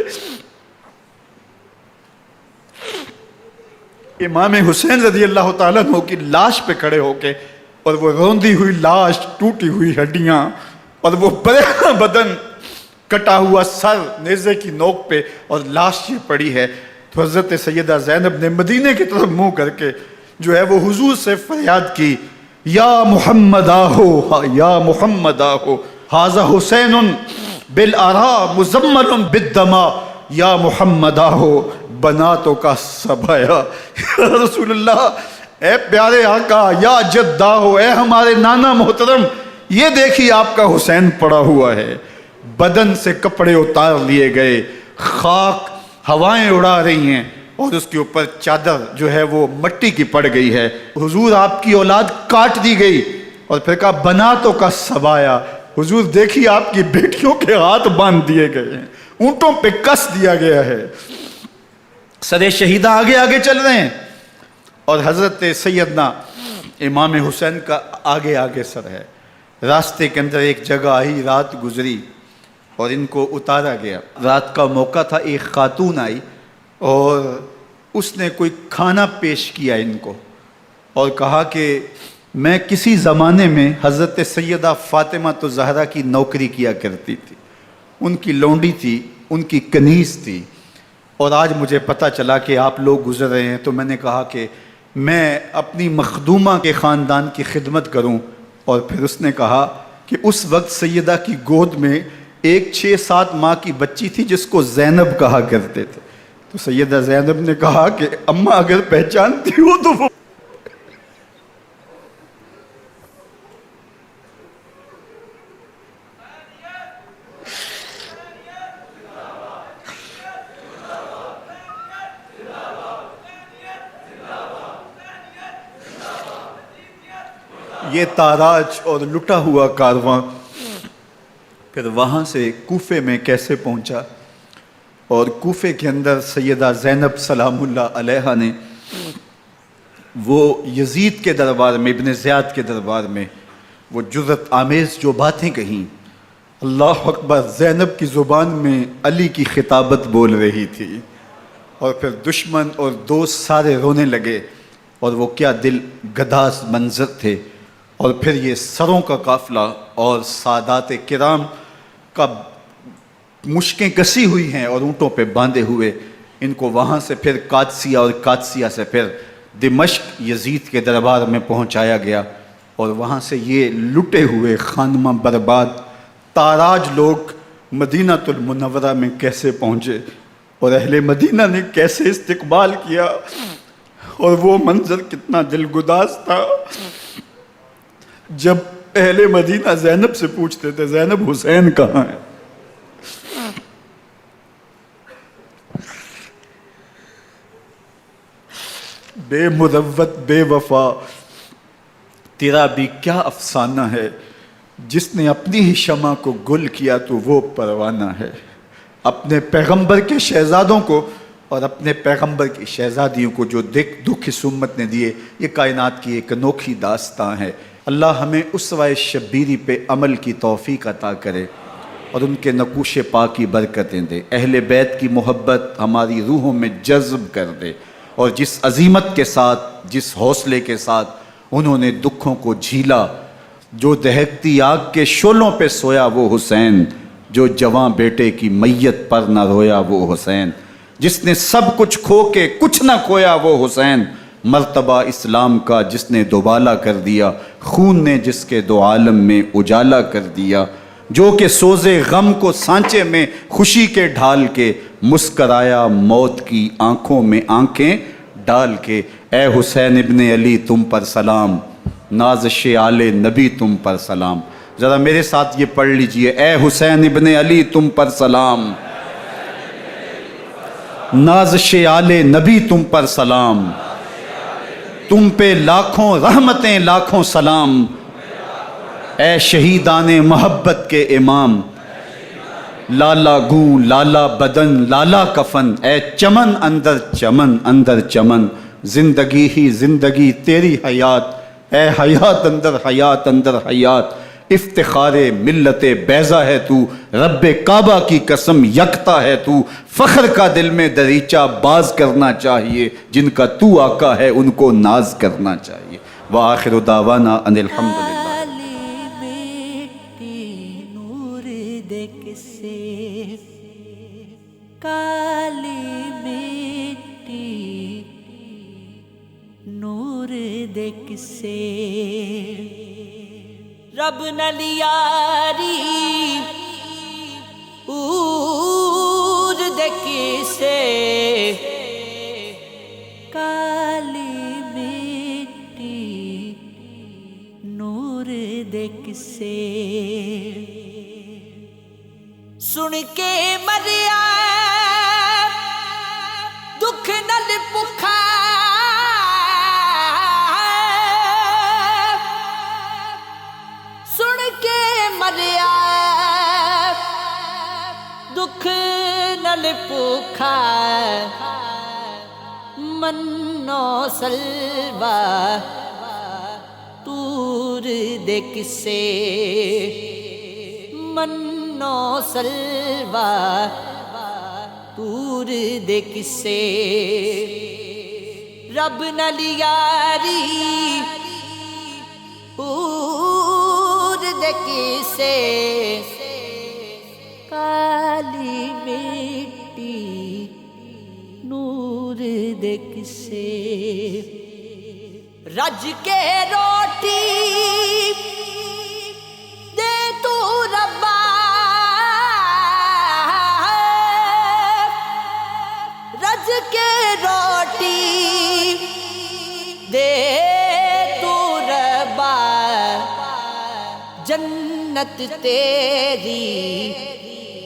Speaker 1: امام حسین رضی اللہ تعالیٰ عنہ کی لاش پہ کھڑے ہو کے، اور وہ روندی ہوئی لاش، ٹوٹی ہوئی ہڈیاں، اور وہ برینا بدن، کٹا ہوا سر نیزے کی نوک پہ، اور لاش یہ پڑی ہے، تو حضرت سیدہ زینب نے مدینے کی طرف منہ کر کے جو ہے وہ حضور سے فریاد کی، یا محمد آہو، یا محمد آہو، ھذا حسین بالآراء مزمل بالدماء، یا محمد آہو بناتوں کا سبایا۔ یا رسول اللہ، اے پیارے آقا، یا جد آہو، اے ہمارے نانا محترم، یہ دیکھیے آپ کا حسین پڑا ہوا ہے، بدن سے کپڑے اتار لیے گئے، خاک ہوائیں اڑا رہی ہیں، اور اس کے اوپر چادر جو ہے وہ مٹی کی پڑ گئی ہے۔ حضور آپ کی اولاد کاٹ دی گئی، اور پھر کہا بناتوں کا سبایا، حضور دیکھیے آپ کی بیٹیوں کے ہاتھ باندھ دیے گئے ہیں، اونٹوں پہ کس دیا گیا ہے، سر شہیدہ آگے آگے چل رہے ہیں، اور حضرت سیدنا امام حسین کا آگے آگے سر ہے۔ راستے کے اندر ایک جگہ آئی، رات گزری اور ان کو اتارا گیا۔ رات کا موقع تھا، ایک خاتون آئی اور اس نے کوئی کھانا پیش کیا ان کو، اور کہا کہ میں کسی زمانے میں حضرت سیدہ فاطمہ زہرا کی نوکری کیا کرتی تھی، ان کی لونڈی تھی، ان کی کنیز تھی، اور آج مجھے پتہ چلا کہ آپ لوگ گزر رہے ہیں، تو میں نے کہا کہ میں اپنی مخدومہ کے خاندان کی خدمت کروں۔ اور پھر اس نے کہا کہ اس وقت سیدہ کی گود میں ایک 6-7 ماہ کی بچی تھی جس کو زینب کہا کرتے تھے، تو سیدہ زینب نے کہا کہ اماں اگر پہچانتی ہو تو وہ یہ تاراج اور لٹا ہوا کارواں پھر وہاں سے کوفے میں کیسے پہنچا، اور کوفے کے اندر سیدہ زینب سلام اللہ علیہا نے وہ یزید کے دربار میں، ابن زیاد کے دربار میں وہ جرأت آمیز جو باتیں کہیں، اللہ اکبر، زینب کی زبان میں علی کی خطابت بول رہی تھی، اور پھر دشمن اور دوست سارے رونے لگے، اور وہ کیا دل گداز منظر تھے۔ اور پھر یہ سروں کا قافلہ اور سادات کرام کا مشکیں کسی ہوئی ہیں اور اونٹوں پہ باندھے ہوئے، ان کو وہاں سے پھر قادسیہ اور قادسیہ سے پھر دمشق یزید کے دربار میں پہنچایا گیا، اور وہاں سے یہ لٹے ہوئے خانمہ برباد تاراج لوگ مدینہ المنورہ میں کیسے پہنچے، اور اہل مدینہ نے کیسے استقبال کیا، اور وہ منظر کتنا دلگداز تھا جب اہل مدینہ زینب سے پوچھتے تھے زینب حسین کہاں ہے؟ بے مروت بے وفا تیرا بھی کیا افسانہ ہے، جس نے اپنی ہی شمع کو گل کیا تو وہ پروانہ ہے۔ اپنے پیغمبر کے شہزادوں کو اور اپنے پیغمبر کی شہزادیوں کو جو دکھ اس امت نے دیے، یہ کائنات کی ایک انوکھی داستان ہے۔ اللہ ہمیں اسوہ شبیری پہ عمل کی توفیق عطا کرے اور ان کے نقوش پاک کی برکتیں دے، اہل بیت کی محبت ہماری روحوں میں جذب کر دے، اور جس عظیمت کے ساتھ، جس حوصلے کے ساتھ انہوں نے دکھوں کو جھیلا، جو دہکتی آگ کے شعلوں پہ سویا وہ حسین، جو جواں بیٹے کی میت پر نہ رویا وہ حسین، جس نے سب کچھ کھو کے کچھ نہ کھویا وہ حسین، مرتبہ اسلام کا جس نے دوبالا کر دیا، خون نے جس کے دو عالم میں اجالا کر دیا، جو کہ سوزے غم کو سانچے میں خوشی کے ڈھال کے، مسکرایا موت کی آنکھوں میں آنکھیں ڈال کے۔ اے حسین ابن علی تم پر سلام، نازش آل نبی تم پر سلام۔ ذرا میرے ساتھ یہ پڑھ لیجئے، اے حسین ابن علی تم پر سلام، نازش آل نبی تم پر سلام، تم پہ لاکھوں رحمتیں لاکھوں سلام، اے شہیدان محبت کے امام، لالا گوں لالا بدن لالا کفن، اے چمن اندر چمن، زندگی ہی زندگی تیری حیات، اے حیات اندر حیات اندر حیات، افتخار ملت بیضا ہے تو، رب کعبہ کی قسم یکتا ہے تو، فخر کا دل میں دریچہ باز کرنا چاہیے، جن کا تو آقا ہے ان کو ناز کرنا چاہیے۔ وآخر دعوانا ان الحمدللہ۔
Speaker 2: کالی مٹی نور دے کسے، کالی مٹی نور دے کسے، رب نال یاری اور دے کسے، کالی مٹی نور دے کسے، سن کے مریا دکھ نال بکھا، سن کے مریا دکھ نال بکھا، منو سلوا تور دے کسے، منو سلوا تور دے کسے، رب نال یاری اور دے کسے، کالی مٹی نور دے کسے، رج کے روٹی دے تو ربا، رج کے روٹی دے تو ربا، جنت تیری